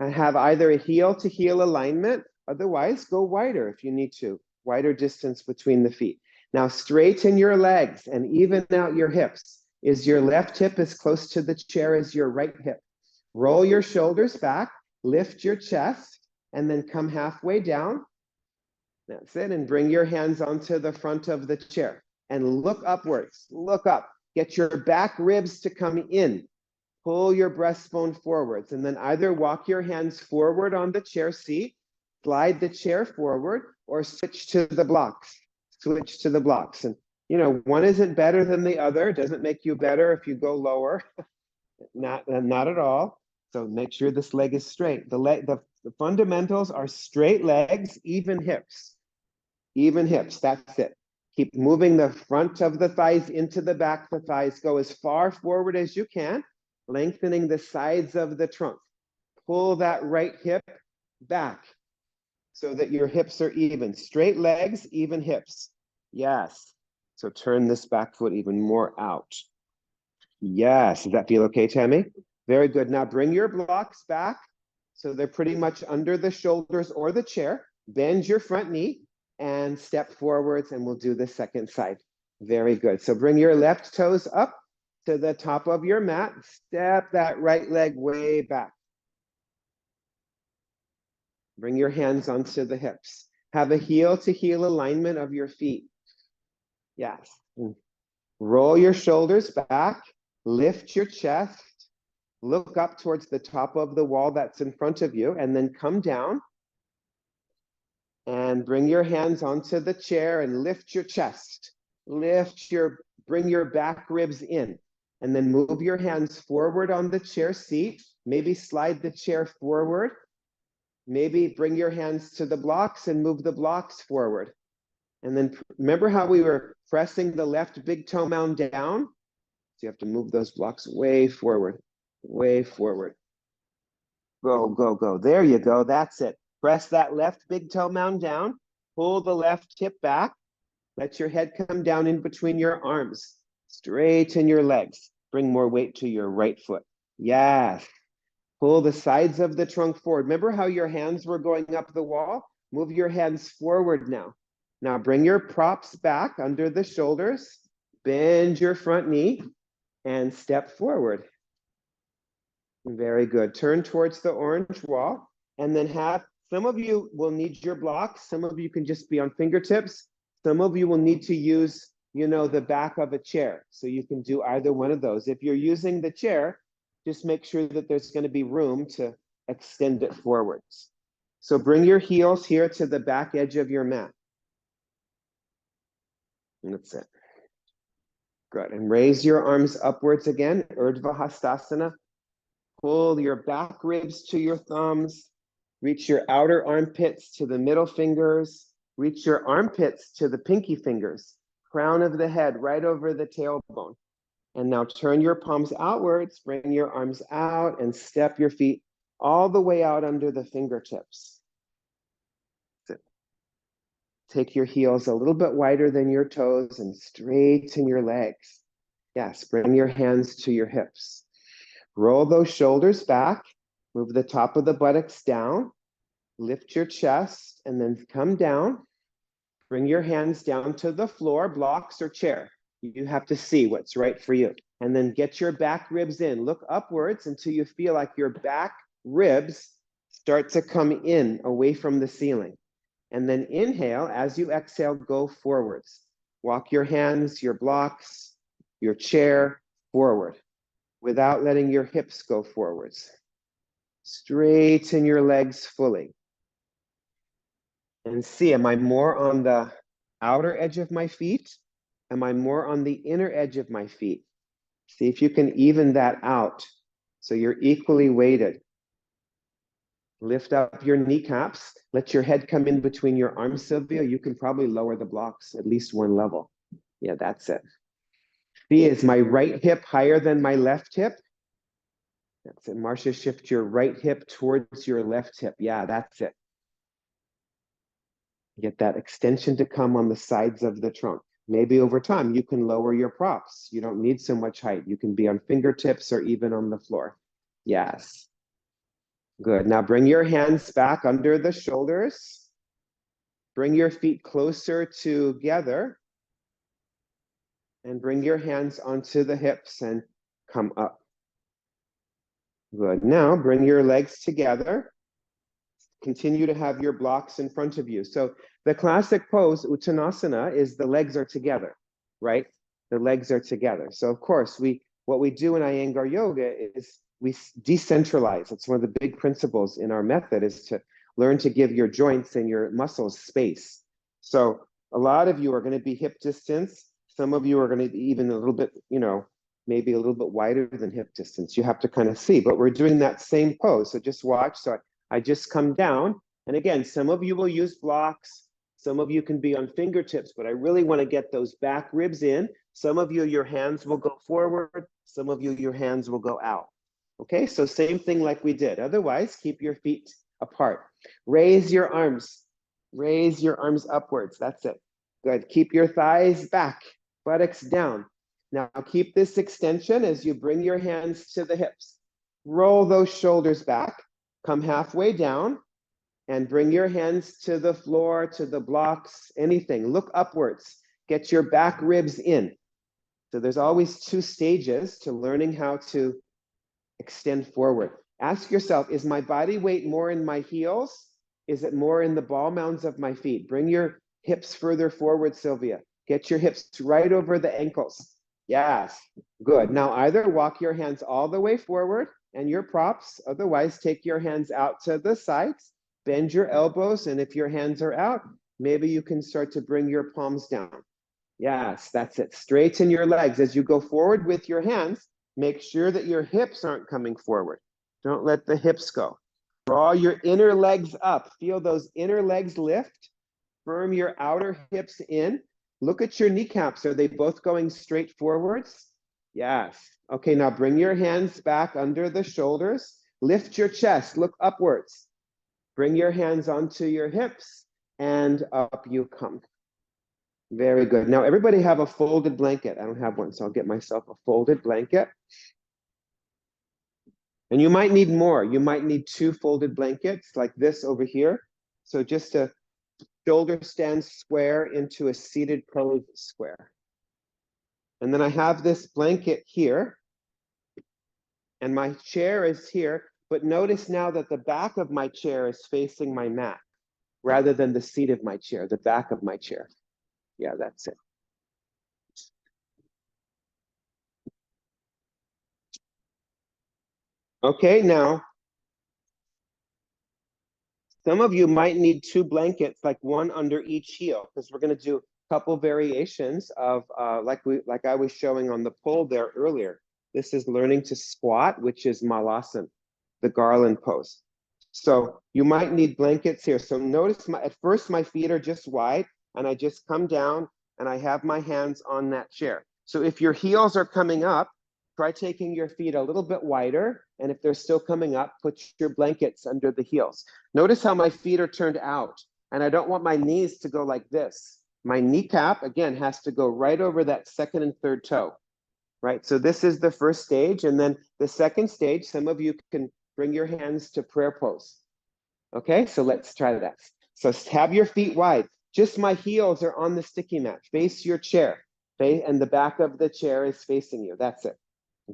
and have either a heel to heel alignment. Otherwise, go wider if you need to, wider distance between the feet. Now straighten your legs and even out your hips. Is your left hip as close to the chair as your right hip? Roll your shoulders back, lift your chest, and then come halfway down. That's it. And bring your hands onto the front of the chair. And look upwards, look up. Get your back ribs to come in. Pull your breastbone forwards and then either walk your hands forward on the chair seat, slide the chair forward, or switch to the blocks. Switch to the blocks. And, one isn't better than the other. It doesn't make you better if you go lower. Not at all. So make sure this leg is straight. The fundamentals are straight legs, even hips. Even hips, that's it. Keep moving the front of the thighs into the back of the thighs. Go as far forward as you can, lengthening the sides of the trunk. Pull that right hip back so that your hips are even. Straight legs, even hips. Yes. So turn this back foot even more out. Yes. Does that feel okay, Tammy? Very good. Now bring your blocks back so they're pretty much under the shoulders or the chair. Bend your front knee and step forwards, and we'll do the second side. Very good. So bring your left toes up to the top of your mat. Step that right leg way back. Bring your hands onto the hips. Have a heel to heel alignment of your feet. Yes. Roll your shoulders back. Lift your chest. Look up towards the top of the wall that's in front of you, and then come down. And bring your hands onto the chair and lift your chest. Bring your back ribs in. And then move your hands forward on the chair seat. Maybe slide the chair forward. Maybe bring your hands to the blocks and move the blocks forward. And then remember how we were pressing the left big toe mound down? So you have to move those blocks way forward, way forward. Go, go, go. There you go. That's it. Press that left big toe mound down. Pull the left hip back. Let your head come down in between your arms. Straighten your legs. Bring more weight to your right foot. Yes. Pull the sides of the trunk forward. Remember how your hands were going up the wall? Move your hands forward now. Now bring your props back under the shoulders. Bend your front knee and step forward. Very good. Turn towards the orange wall and then have Some of you will need your blocks. Some of you can just be on fingertips. Some of you will need to use, the back of a chair. So you can do either one of those. If you're using the chair, just make sure that there's going to be room to extend it forwards. So bring your heels here to the back edge of your mat. And that's it. Good. And raise your arms upwards again, Urdhva Hastasana. Pull your back ribs to your thumbs. Reach your outer armpits to the middle fingers. Reach your armpits to the pinky fingers. Crown of the head right over the tailbone. And now turn your palms outwards, bring your arms out, and step your feet all the way out under the fingertips. Take your heels a little bit wider than your toes and straighten your legs. Yes, bring your hands to your hips. Roll those shoulders back. Move the top of the buttocks down. Lift your chest and then come down. Bring your hands down to the floor, blocks or chair. You have to see what's right for you. And then get your back ribs in. Look upwards until you feel like your back ribs start to come in away from the ceiling. And then inhale, as you exhale, go forwards. Walk your hands, your blocks, your chair forward without letting your hips go forwards. Straighten your legs fully. And see, am I more on the outer edge of my feet? Am I more on the inner edge of my feet? See if you can even that out so you're equally weighted. Lift up your kneecaps. Let your head come in between your arms, Sylvia. You can probably lower the blocks at least one level. Yeah, that's it. See, is my right hip higher than my left hip? That's it. Marcia, shift your right hip towards your left hip. Yeah, that's it. Get that extension to come on the sides of the trunk. Maybe over time, you can lower your props. You don't need so much height. You can be on fingertips or even on the floor. Yes. Good. Now bring your hands back under the shoulders. Bring your feet closer together. And bring your hands onto the hips and come up. Good. Now bring your legs together. Continue to have your blocks in front of you. So the classic pose, Utanasana, is the legs are together, right? The legs are together. So of course, what we do in Iyengar Yoga is we decentralize. It's one of the big principles in our method is to learn to give your joints and your muscles space. So a lot of you are going to be hip distance. Some of you are going to be even a little bit, maybe a little bit wider than hip distance. You have to kind of see, but we're doing that same pose. So just watch. So I just come down. And again, some of you will use blocks. Some of you can be on fingertips, but I really want to get those back ribs in. Some of you, your hands will go forward. Some of you, your hands will go out. Okay, so same thing like we did. Otherwise, keep your feet apart. Raise your arms. Raise your arms upwards. That's it. Good. Keep your thighs back, buttocks down. Now keep this extension as you bring your hands to the hips. Roll those shoulders back. Come halfway down and bring your hands to the floor, to the blocks, anything. Look upwards. Get your back ribs in. So there's always two stages to learning how to extend forward. Ask yourself, is my body weight more in my heels? Is it more in the ball mounds of my feet? Bring your hips further forward, Sylvia. Get your hips right over the ankles. Yes, good. Now either walk your hands all the way forward and your props. Otherwise, take your hands out to the sides, bend your elbows, and if your hands are out, maybe you can start to bring your palms down. Yes, that's it. Straighten your legs. As you go forward with your hands, make sure that your hips aren't coming forward. Don't let the hips go. Draw your inner legs up. Feel those inner legs lift. Firm your outer hips in. Look at your kneecaps. Are they both going straight forwards? Yes. Okay, now bring your hands back under the shoulders. Lift your chest. Look upwards. Bring your hands onto your hips and up you come. Very good. Now everybody have a folded blanket. I don't have one, so I'll get myself a folded blanket. And you might need more. You might need 2 folded blankets like this over here. So just a shoulder stand square into a seated pose square. And then I have this blanket here. And my chair is here. But notice now that the back of my chair is facing my mat rather than the seat of my chair, the back of my chair. Yeah, that's it. Okay, now, some of you might need two blankets, like one under each heel, because we're going to do a couple variations of like I was showing on the pole there earlier. This is learning to squat, which is Malasana, the Garland pose. So you might need blankets here. So notice at first my feet are just wide, and I just come down and I have my hands on that chair. So if your heels are coming up, try taking your feet a little bit wider. And if they're still coming up, put your blankets under the heels. Notice how my feet are turned out. And I don't want my knees to go like this. My kneecap, again, has to go right over that second and third toe, right? So this is the first stage. And then the second stage, some of you can bring your hands to prayer pose. Okay, so let's try that. So have your feet wide. Just my heels are on the sticky mat. Face your chair. And the back of the chair is facing you. That's it.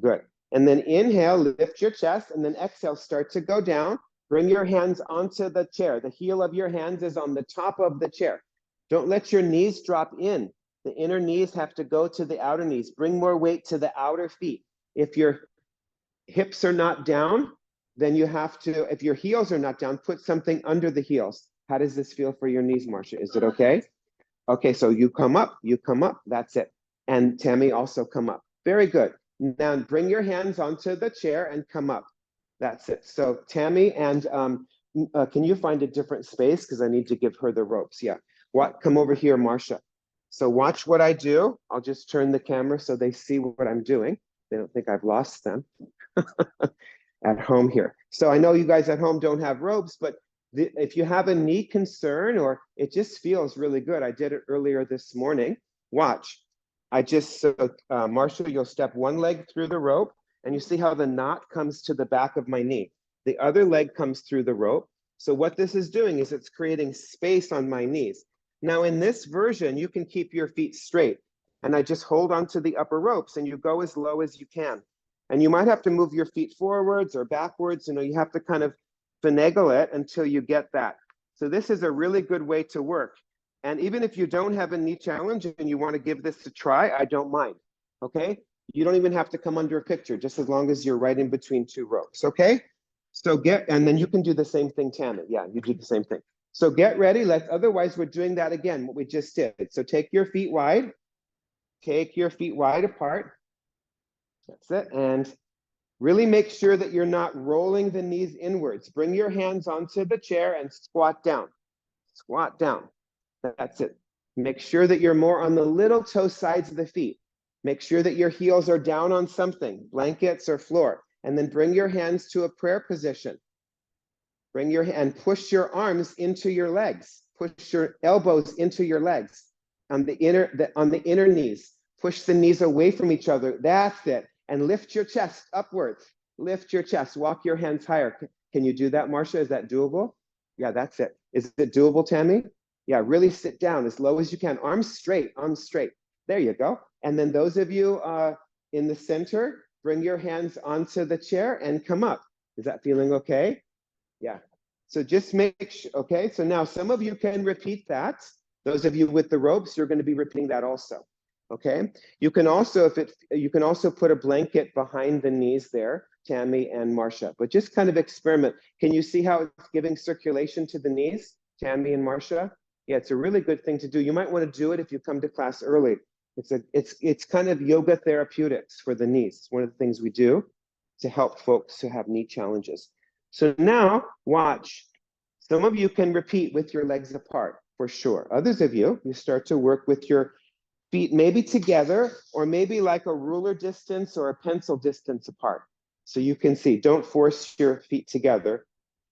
Good. And then inhale, lift your chest, and then exhale, start to go down. Bring your hands onto the chair. The heel of your hands is on the top of the chair. Don't let your knees drop in. The inner knees have to go to the outer knees. Bring more weight to the outer feet. If your hips are not down, then you have to, if your heels are not down, put something under the heels. How does this feel for your knees, Marcia? Is it okay? Okay, so you come up, that's it. And Tammy, also come up. Very good. Now bring your hands onto the chair and come up. That's it. So Tammy and can you find a different space? Because I need to give her the ropes. Yeah. Come over here, Marcia. So watch what I do. I'll just turn the camera so they see what I'm doing. They don't think I've lost them at home here. So I know you guys at home don't have ropes, but if you have a knee concern or it just feels really good, I did it earlier this morning. Watch. Marshall, you'll step one leg through the rope and you see how the knot comes to the back of my knee. The other leg comes through the rope. So what this is doing is it's creating space on my knees. Now in this version, you can keep your feet straight and I just hold onto the upper ropes and you go as low as you can. And you might have to move your feet forwards or backwards. You have to kind of finagle it until you get that. So this is a really good way to work. And even if you don't have a knee challenge and you want to give this a try, I don't mind, okay? You don't even have to come under a picture, just as long as you're right in between two ropes, okay? So and then you can do the same thing, Tammy. Yeah, you do the same thing. So get ready, otherwise we're doing that again, what we just did. So take your feet wide apart. That's it, and really make sure that you're not rolling the knees inwards. Bring your hands onto the chair and squat down. Squat down. That's it. Make sure that you're more on the little toe sides of the feet. Make sure that your heels are down on something, blankets or floor. And then bring your hands to a prayer position. And push your arms into your legs. Push your elbows into your legs on the inner knees. Push the knees away from each other. That's it. And lift your chest upwards. Lift your chest. Walk your hands higher. Can you do that, Marcia? Is that doable? Yeah, that's it. Is it doable, Tammy? Yeah, really sit down as low as you can. Arms straight, arms straight. There you go. And then those of you in the center, bring your hands onto the chair and come up. Is that feeling okay? Yeah. So just make sure, okay? So now some of you can repeat that. Those of you with the ropes, you're going to be repeating that also. Okay. You can also, put a blanket behind the knees there, Tammy and Marcia, but just kind of experiment. Can you see how it's giving circulation to the knees, Tammy and Marcia? Yeah, it's a really good thing to do. You might want to do it if you come to class early. It's kind of yoga therapeutics for the knees. It's one of the things we do to help folks who have knee challenges. So now watch. Some of you can repeat with your legs apart for sure. Others of you start to work with your feet maybe together or maybe like a ruler distance or a pencil distance apart. So you can see, don't force your feet together.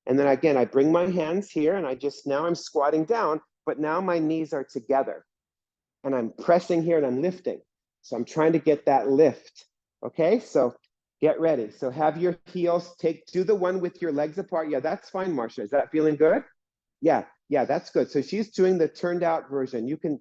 And then again, I bring my hands here and now I'm squatting down, but now my knees are together and I'm pressing here and I'm lifting. So I'm trying to get that lift. Okay, so get ready. So have your heels, do the one with your legs apart. Yeah, that's fine, Marcia. Is that feeling good? Yeah, that's good. So she's doing the turned out version. You can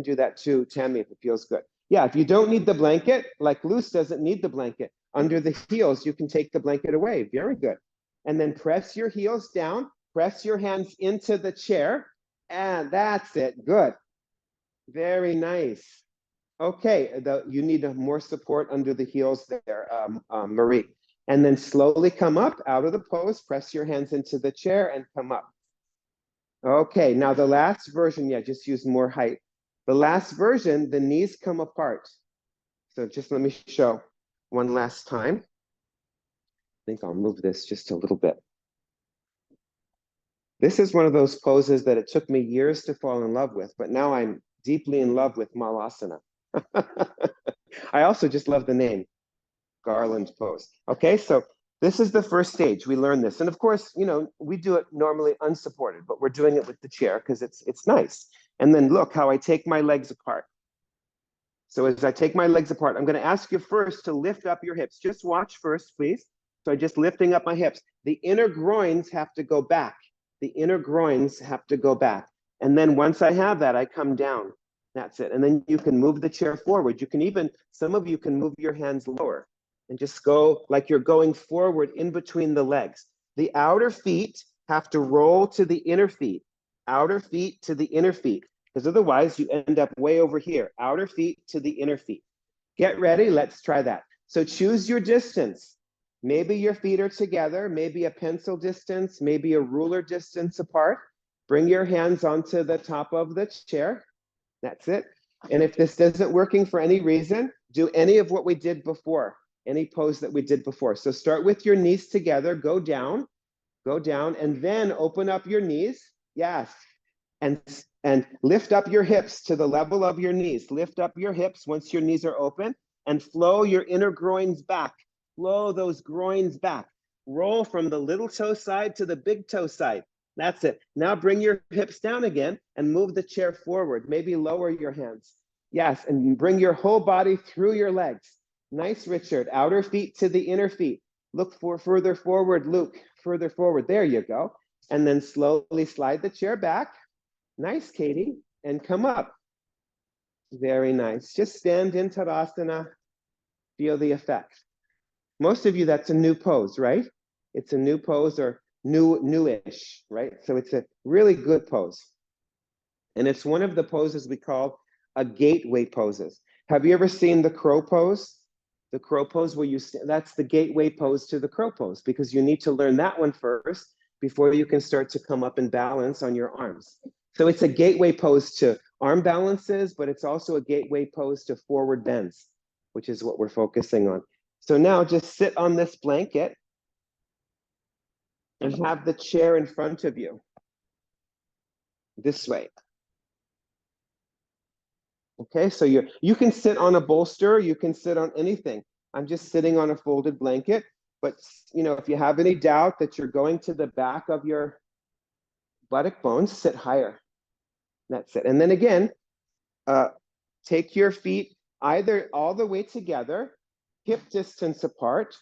do that too, Tammy, if it feels good. Yeah, if you don't need the blanket, like Luce doesn't need the blanket, under the heels, you can take the blanket away. Very good. And then press your heels down, press your hands into the chair, and that's it. Good. Very nice. Okay, you need more support under the heels there, Marie. And then slowly come up out of the pose, press your hands into the chair and come up. Okay, now the last version, yeah, just use more height. The last version, the knees come apart. So just let me show one last time. I think I'll move this just a little bit. This is one of those poses that it took me years to fall in love with, but now I'm deeply in love with Malasana. I also just love the name, Garland pose. Okay, so this is the first stage. We learn this. And of course, you know, we do it normally unsupported, but we're doing it with the chair because it's nice. And then look how I take my legs apart. So as I take my legs apart, I'm going to ask you first to lift up your hips. Just watch first, please. So just lifting up my hips. The inner groins have to go back. The inner groins have to go back. And then once I have that, I come down. That's it. And then you can move the chair forward. You can even, some of you can move your hands lower and just go like you're going forward in between the legs. The outer feet have to roll to the inner feet. Outer feet to the inner feet. Because otherwise you end up way over here. Outer feet to the inner feet. Get ready. Let's try that. So choose your distance. Maybe your feet are together, maybe a pencil distance, maybe a ruler distance apart. Bring your hands onto the top of the chair. That's it. And if this isn't working for any reason, do any of what we did before, any pose that we did before. So start with your knees together, go down, and then open up your knees. Yes. And lift up your hips to the level of your knees. Lift up your hips once your knees are open and flow your inner groins back. Flow those groins back. Roll from the little toe side to the big toe side. That's it. Now bring your hips down again and move the chair forward. Maybe lower your hands. Yes, and bring your whole body through your legs. Nice, Richard. Outer feet to the inner feet. Look for further forward, Luke. Further forward. There you go. And then slowly slide the chair back. Nice, Katie. And come up. Very nice. Just stand in Tadasana. Feel the effect. Most of you, that's a new pose, right? It's a new pose or newish, right? So it's a really good pose. And it's one of the poses we call a gateway poses. Have you ever seen the crow pose? The crow pose where that's the gateway pose to the crow pose because you need to learn that one first before you can start to come up and balance on your arms. So it's a gateway pose to arm balances, but it's also a gateway pose to forward bends, which is what we're focusing on. So now just sit on this blanket and have the chair in front of you. This way. Okay, so you can sit on a bolster, you can sit on anything. I'm just sitting on a folded blanket, but you know, if you have any doubt that you're going to the back of your buttock bones, sit higher. That's it. And then again, take your feet either all the way together, hip distance apart,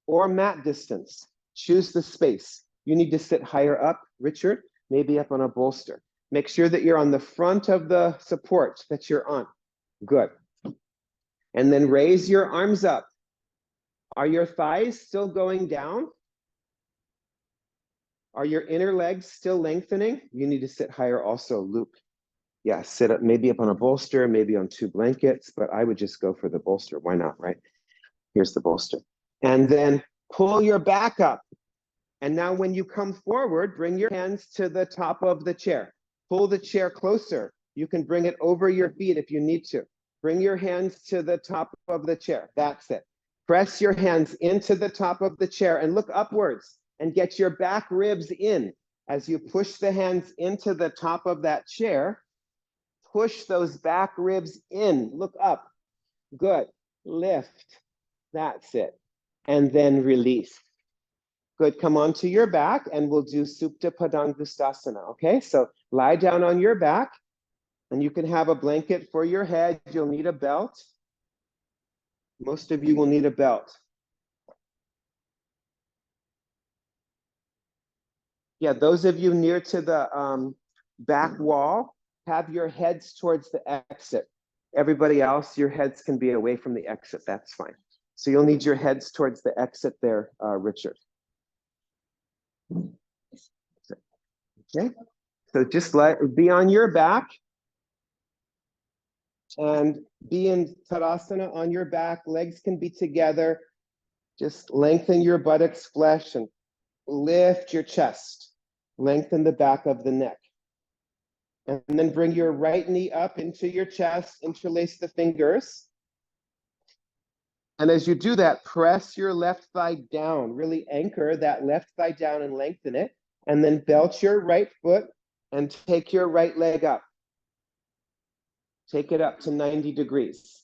or mat distance. Choose the space. You need to sit higher up, Richard, maybe up on a bolster. Make sure that you're on the front of the support that you're on. Good. And then raise your arms up. Are your thighs still going down? Are your inner legs still lengthening? You need to sit higher also, Luke. Yeah, sit up, maybe up on a bolster, maybe on two blankets, but I would just go for the bolster. Why not, right? Here's the bolster. And then pull your back up. And now when you come forward, bring your hands to the top of the chair. Pull the chair closer. You can bring it over your feet if you need to. Bring your hands to the top of the chair. That's it. Press your hands into the top of the chair and look upwards and get your back ribs in. As you push the hands into the top of that chair, push those back ribs in. Look up. Good. Lift. That's it. And then release. Good. Come onto your back and we'll do Supta Padangustasana. Okay, so lie down on your back and you can have a blanket for your head. You'll need a belt. Most of you will need a belt. Yeah, those of you near to the back wall, have your heads towards the exit. Everybody else, your heads can be away from the exit. That's fine. So you'll need your heads towards the exit there, Richard. Okay, so just be on your back and be in Tadasana on your back. Legs can be together. Just lengthen your buttocks flesh and lift your chest. Lengthen the back of the neck. And then bring your right knee up into your chest, interlace the fingers. And as you do that, press your left thigh down, really anchor that left thigh down and lengthen it. And then belt your right foot and take your right leg up. Take it up to 90 degrees.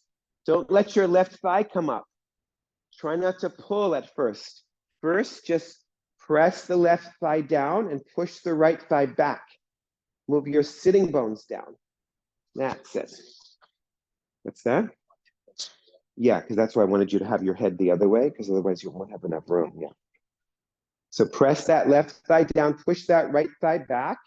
Don't let your left thigh come up. Try not to pull at first. First, just press the left thigh down and push the right thigh back. Move your sitting bones down. That's it. What's that? Yeah, because that's why I wanted you to have your head the other way, because otherwise you won't have enough room. Yeah. So press that left thigh down, push that right thigh back.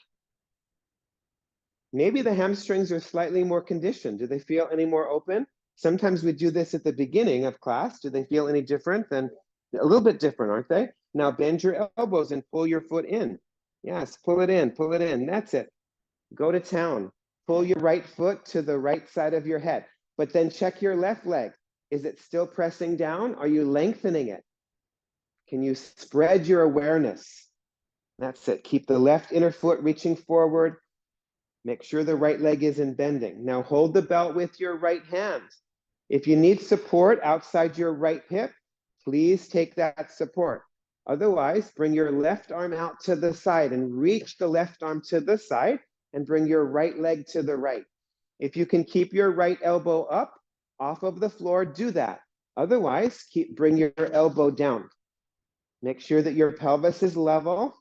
Maybe the hamstrings are slightly more conditioned. Do they feel any more open? Sometimes we do this at the beginning of class. Do they feel any different? Then a little bit different, aren't they? Now bend your elbows and pull your foot in. Yes, pull it in, pull it in. That's it. Go to town. Pull your right foot to the right side of your head. But then check your left leg. Is it still pressing down? Are you lengthening it? Can you spread your awareness? That's it. Keep the left inner foot reaching forward. Make sure the right leg isn't bending. Now hold the belt with your right hand. If you need support outside your right hip, please take that support. Otherwise, bring your left arm out to the side and reach the left arm to the side and bring your right leg to the right. If you can keep your right elbow up off of the floor, do that. Otherwise, bring your elbow down. Make sure that your pelvis is level.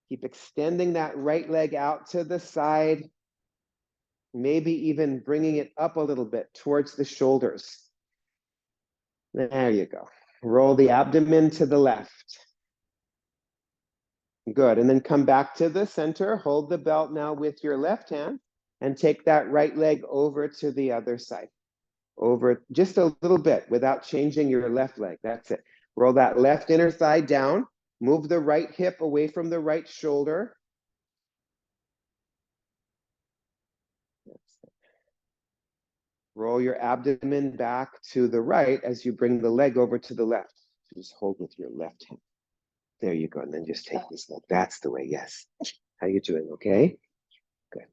Keep extending that right leg out to the side, maybe even bringing it up a little bit towards the shoulders. There you go. Roll the abdomen to the left. Good, and then come back to the center. Hold the belt now with your left hand and take that right leg over to the other side. Over just a little bit without changing your left leg. That's it. Roll that left inner thigh down. Move the right hip away from the right shoulder. Roll your abdomen back to the right as you bring the leg over to the left. Just hold with your left hand. There you go. And then just take this leg. That's the way. Yes. How you doing? Okay. Good.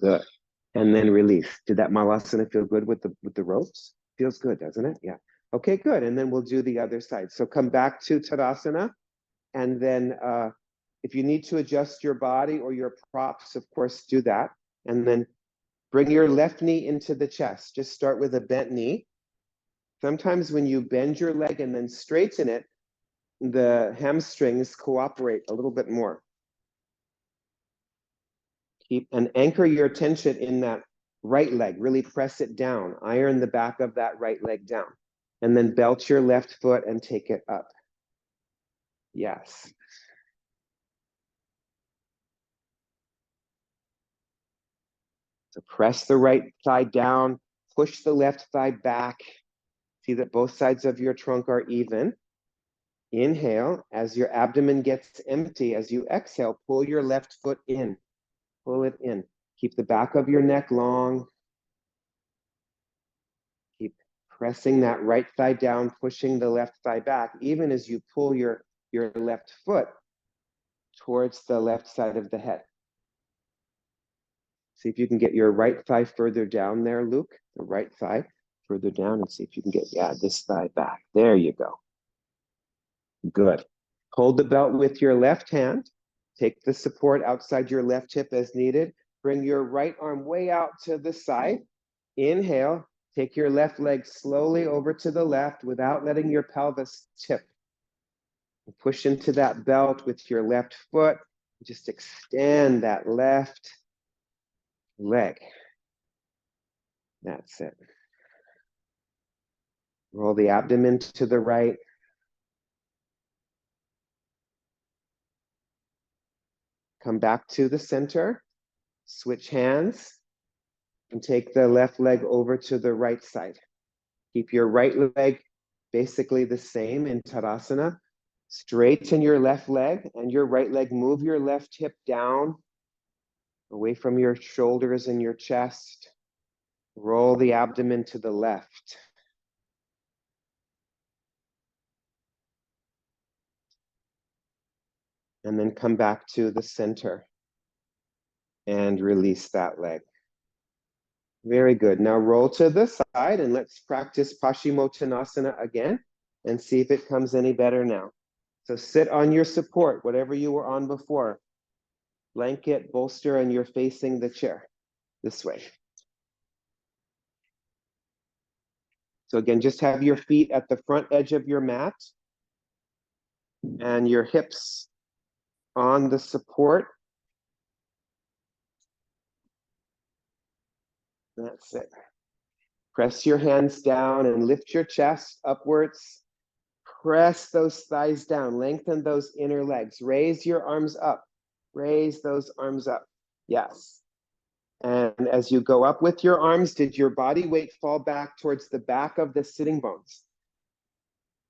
Good. And then release. Did that Malasana feel good with the ropes? Feels good, doesn't it? Yeah. Okay, good. And then we'll do the other side. So come back to Tadasana. And then if you need to adjust your body or your props, of course, do that. And then bring your left knee into the chest. Just start with a bent knee. Sometimes when you bend your leg and then straighten it, the hamstrings cooperate a little bit more. Keep and anchor your attention in that right leg. Really press it down. Iron the back of that right leg down. And then belt your left foot and take it up. Yes. So press the right thigh down, push the left thigh back. See that both sides of your trunk are even. Inhale, as your abdomen gets empty, as you exhale, pull your left foot in. Pull it in. Keep the back of your neck long. Keep pressing that right thigh down, pushing the left thigh back, even as you pull your left foot towards the left side of the head. See if you can get your right thigh further down there, Luke. The right thigh further down and see if you can get, this thigh back. There you go. Good. Hold the belt with your left hand. Take the support outside your left hip as needed. Bring your right arm way out to the side. Inhale. Take your left leg slowly over to the left without letting your pelvis tip. Push into that belt with your left foot. Just extend that left leg. That's it. Roll the abdomen to the right. Come back to the center. Switch hands and take the left leg over to the right side. Keep your right leg basically the same in Tadasana. Straighten your left leg and your right leg. Move your left hip down, away from your shoulders and your chest. Roll the abdomen to the left. And then come back to the center and release that leg. Very good. Now roll to the side and let's practice Paschimottanasana again and see if it comes any better now. So sit on your support, whatever you were on before. Blanket, bolster, and you're facing the chair this way. So again, just have your feet at the front edge of your mat and your hips on the support. That's it. Press your hands down and lift your chest upwards. Press those thighs down. Lengthen those inner legs. Raise your arms up. Raise those arms up. Yes. And as you go up with your arms, did your body weight fall back towards the back of the sitting bones?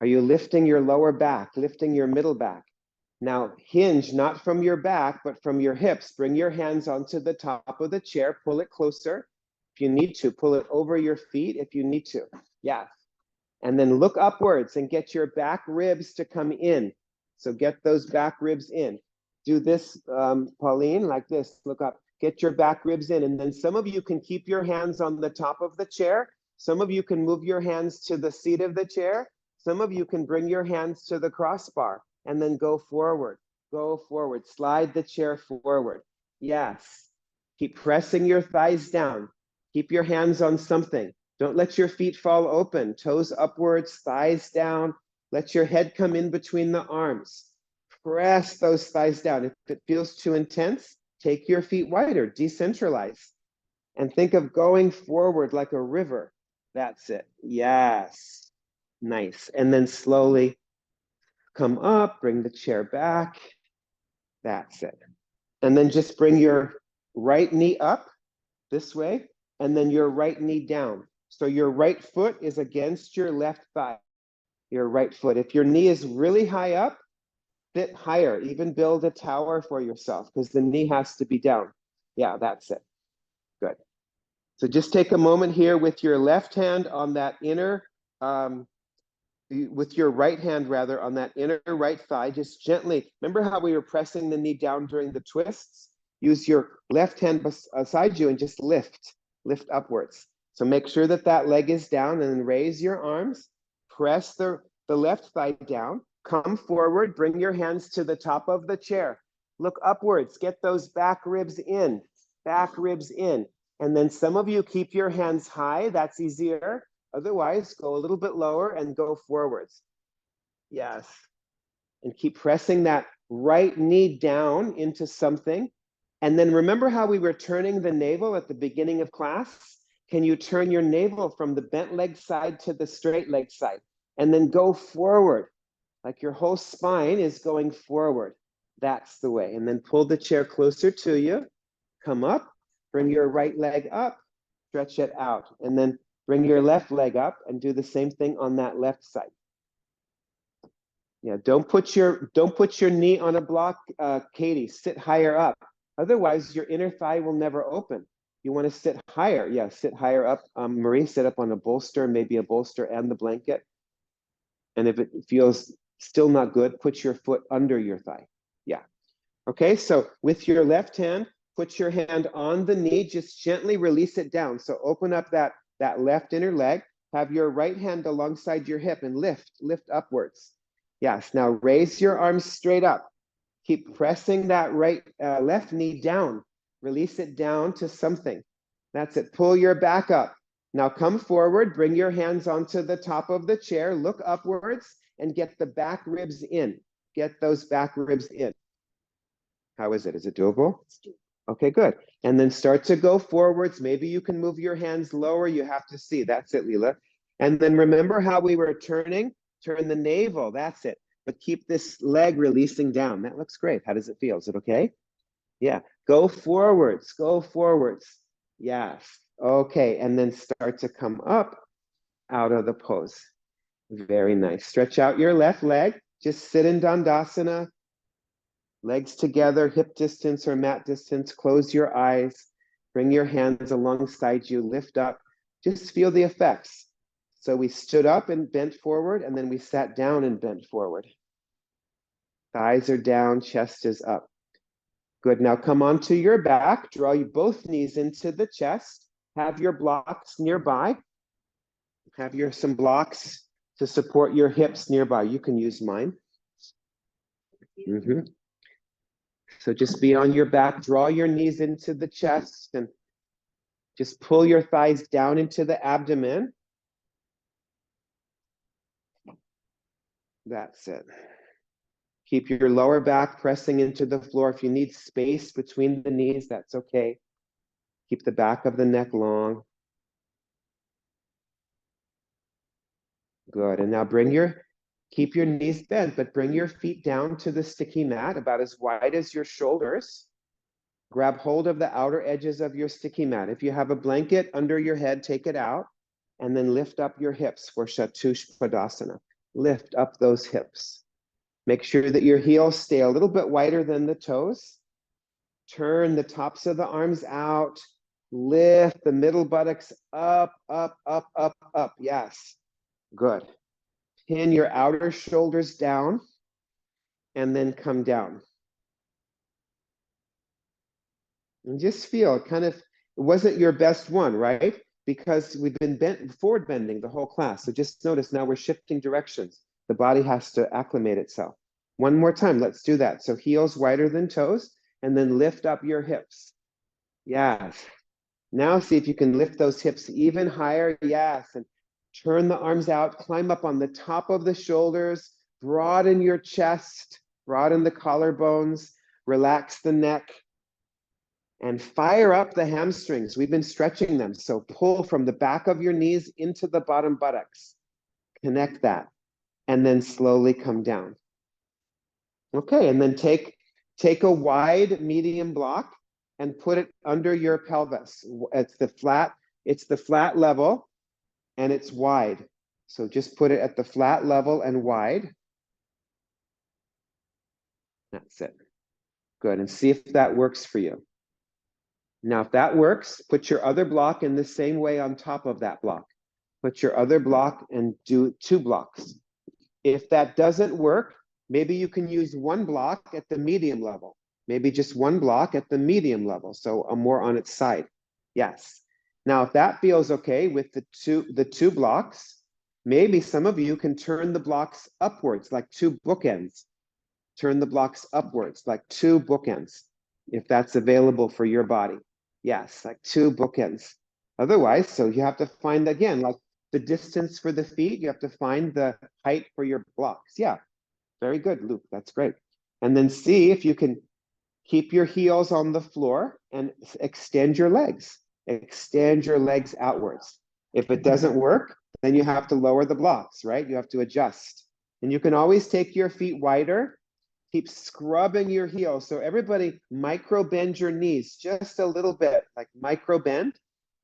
Are you lifting your lower back, lifting your middle back? Now hinge not from your back, but from your hips. Bring your hands onto the top of the chair. Pull it closer. If you need to, pull it over your feet if you need to. Yeah. And then look upwards and get your back ribs to come in. So get those back ribs in. Do this, Pauline, like this. Look up. Get your back ribs in. And then some of you can keep your hands on the top of the chair. Some of you can move your hands to the seat of the chair. Some of you can bring your hands to the crossbar and then go forward. Go forward. Slide the chair forward. Yes. Keep pressing your thighs down. Keep your hands on something. Don't let your feet fall open. Toes upwards, thighs down. Let your head come in between the arms. Press those thighs down. If it feels too intense, take your feet wider, decentralize. And think of going forward like a river. That's it. Yes. Nice. And then slowly come up, bring the chair back. That's it. And then just bring your right knee up this way, and then your right knee down. So your right foot is against your left thigh, your right foot. If your knee is really high up, sit higher, even build a tower for yourself because the knee has to be down. Yeah, that's it. Good. So just take a moment here with your left hand on that inner, with your right hand rather, on that inner right thigh, just gently. Remember how we were pressing the knee down during the twists? Use your left hand beside you and just lift upwards. So make sure that that leg is down and then raise your arms, press the left thigh down, come forward, bring your hands to the top of the chair. Look upwards, get those back ribs in, And then some of you keep your hands high, that's easier. Otherwise, go a little bit lower and go forwards. Yes. And keep pressing that right knee down into something. And then remember how we were turning the navel at the beginning of class? Can you turn your navel from the bent leg side to the straight leg side? And then go forward, like your whole spine is going forward. That's the way. And then pull the chair closer to you. Come up, bring your right leg up, stretch it out. And then bring your left leg up and do the same thing on that left side. Yeah, don't put your knee on a block, Katie. Sit higher up. Otherwise, your inner thigh will never open. You want to sit higher. Yeah, sit higher up. Marie, sit up on a bolster, maybe a bolster and the blanket. And if it feels still not good, put your foot under your thigh. Yeah. Okay, so with your left hand, put your hand on the knee, just gently release it down. So open up that left inner leg, have your right hand alongside your hip and lift upwards. Yes, now raise your arms straight up. Keep pressing that left knee down. Release it down to something. That's it. Pull your back up. Now come forward, bring your hands onto the top of the chair, look upwards and get the back ribs in. Get those back ribs in. How is it? Is it doable? Okay, good. And then start to go forwards. Maybe you can move your hands lower. You have to see. That's it, Leela. And then remember how we were turning? Turn the navel. That's it. But keep this leg releasing down. That looks great. How does it feel? Is it okay? Yeah. Go forwards. Go forwards. Yes. Okay. And then start to come up out of the pose. Very nice. Stretch out your left leg. Just sit in Dandasana. Legs together, hip distance or mat distance. Close your eyes. Bring your hands alongside you. Lift up. Just feel the effects. So we stood up and bent forward, and then we sat down and bent forward. Thighs are down, chest is up. Good. Now come onto your back. Draw you both knees into the chest. Have your blocks nearby. Have some blocks to support your hips nearby. You can use mine. So just be on your back. Draw your knees into the chest and just pull your thighs down into the abdomen. That's it. Keep your lower back pressing into the floor. If you need space between the knees, that's okay. Keep the back of the neck long. Good. And now keep your knees bent, but bring your feet down to the sticky mat about as wide as your shoulders. Grab hold of the outer edges of your sticky mat. If you have a blanket under your head, take it out, and then lift up your hips for Chatushpadasana. Lift up those hips. Make sure that your heels stay a little bit wider than the toes. Turn the tops of the arms out. Lift the middle buttocks up, up, up, up, up. Yes. Good. Pin your outer shoulders down and then come down. And just feel it wasn't your best one, right? Because we've been forward bending the whole class. So just notice now we're shifting directions. The body has to acclimate itself. One more time, let's do that. So heels wider than toes, and then lift up your hips. Yes. Now see if you can lift those hips even higher. Yes. And turn the arms out, climb up on the top of the shoulders, broaden your chest, broaden the collarbones, relax the neck, and fire up the hamstrings. We've been stretching them. So pull from the back of your knees into the bottom buttocks. Connect that, and then slowly come down. Okay, and then take a wide medium block and put it under your pelvis. It's the flat level, and it's wide. So just put it at the flat level and wide. That's it. Good, and see if that works for you. Now, if that works, put your other block in the same way on top of that block. Put your other block and do 2 blocks. If that doesn't work, maybe you can use 1 block at the medium level. Maybe just 1 block at the medium level, so more on its side. Yes. Now, if that feels okay with the two blocks, maybe some of you can turn the blocks upwards, like 2 bookends. Turn the blocks upwards, like 2 bookends, if that's available for your body. Yes, like 2 bookends. Otherwise, so you have to find, again, like the distance for the feet, you have to find the height for your blocks. Yeah, very good, Luke, that's great. And then see if you can keep your heels on the floor and extend your legs. Extend your legs outwards. If it doesn't work, then you have to lower the blocks, right? You have to adjust. And you can always take your feet wider. Keep scrubbing your heels. So everybody micro bend your knees just a little bit, like micro bend.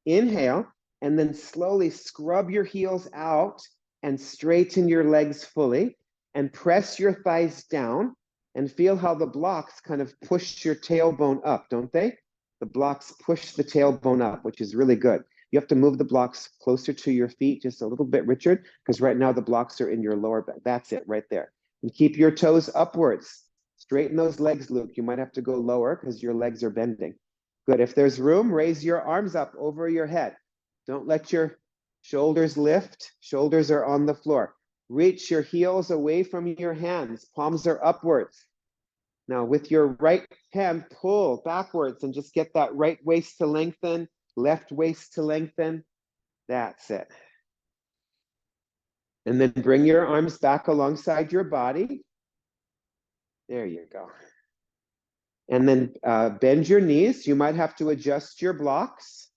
Inhale, and then slowly scrub your heels out and straighten your legs fully and press your thighs down and feel how the blocks kind of push your tailbone up, don't they? The blocks push the tailbone up, which is really good. You have to move the blocks closer to your feet just a little bit, Richard, because right now the blocks are in your lower back. That's it right there. And keep your toes upwards. Straighten those legs, Luke. You might have to go lower because your legs are bending. Good. If there's room, raise your arms up over your head. Don't let your shoulders lift. Shoulders are on the floor. Reach your heels away from your hands. Palms are upwards. Now with your right hand, pull backwards and just get that right waist to lengthen, left waist to lengthen. That's it. And then bring your arms back alongside your body. There you go. And then bend your knees. You might have to adjust your blocks.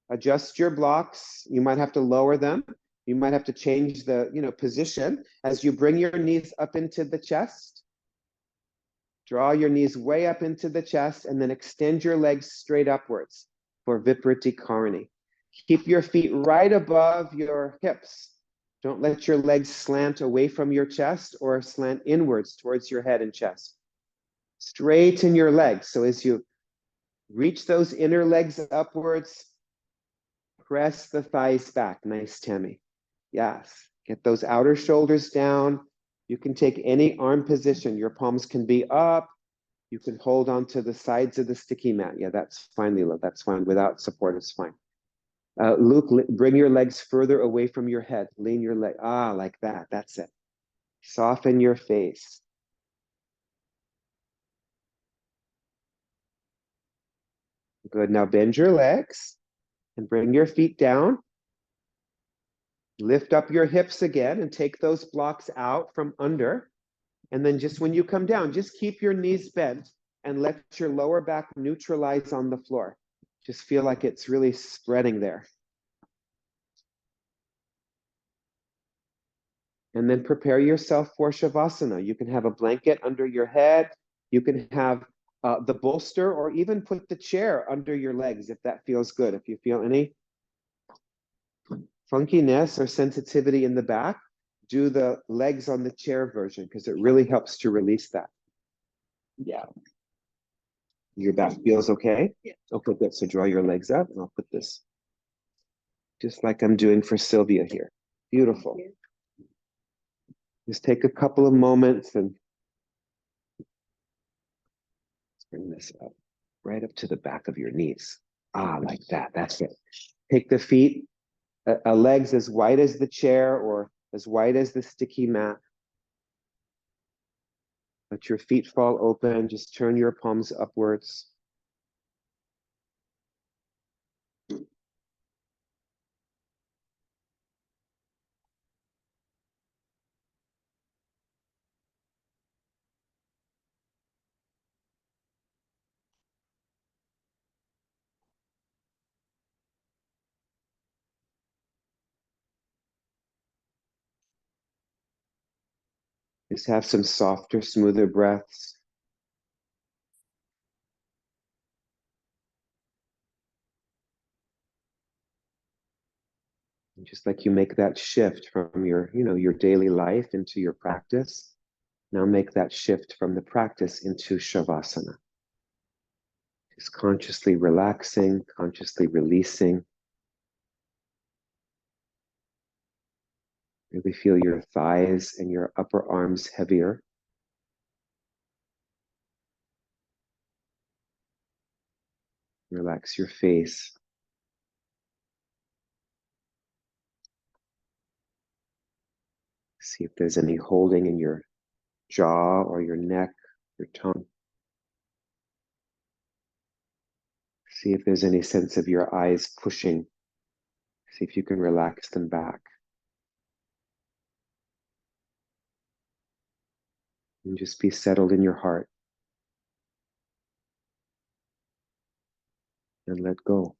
Adjust your blocks. You might have to lower them. You might have to change the position as you bring your knees up into the chest. Draw your knees way up into the chest and then extend your legs straight upwards for Vipariti Karani. Keep your feet right above your hips. Don't let your legs slant away from your chest or slant inwards towards your head and chest. Straighten your legs. So as you reach those inner legs upwards, press the thighs back. Nice, Tammy. Yes. Get those outer shoulders down. You can take any arm position. Your palms can be up. You can hold on to the sides of the sticky mat. Yeah, that's fine, Leela. That's fine. Without support, it's fine. Luke, bring your legs further away from your head. Lean your leg. Ah, like that. That's it. Soften your face. Good. Now bend your legs and bring your feet down. Lift up your hips again and take those blocks out from under. And then just when you come down, just keep your knees bent and let your lower back neutralize on the floor. Just feel like it's really spreading there. And then prepare yourself for Shavasana. You can have a blanket under your head. You can have the bolster or even put the chair under your legs if that feels good. If you feel any funkiness or sensitivity in the back, do the legs on the chair version because it really helps to release that. Yeah. Your back feels okay? Yeah. Okay, good. So draw your legs up and I'll put this just like I'm doing for Sylvia here. Beautiful. Just take a couple of moments and let's bring this up right up to the back of your knees. Ah, like that. That's it. Take the feet, legs as wide as the chair or as wide as the sticky mat. Let your feet fall open. Just turn your palms upwards. Just have some softer, smoother breaths. Just like you make that shift from your daily life into your practice. Now make that shift from the practice into Shavasana. Just consciously relaxing, consciously releasing. Really feel your thighs and your upper arms heavier. Relax your face. See if there's any holding in your jaw or your neck, your tongue. See if there's any sense of your eyes pushing. See if you can relax them back. And just be settled in your heart. And let go.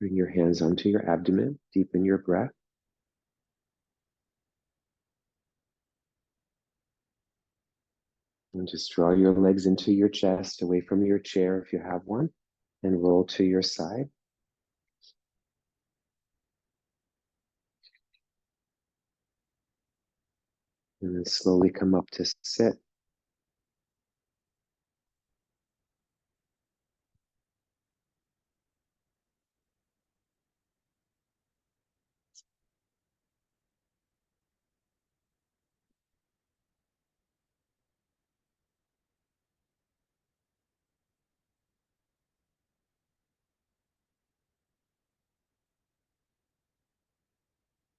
Bring your hands onto your abdomen, deepen your breath. And just draw your legs into your chest, away from your chair if you have one, and roll to your side. And then slowly come up to sit.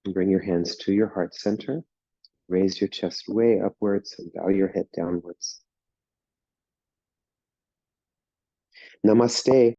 And bring your hands to your heart center. Raise your chest way upwards and bow your head downwards. Namaste.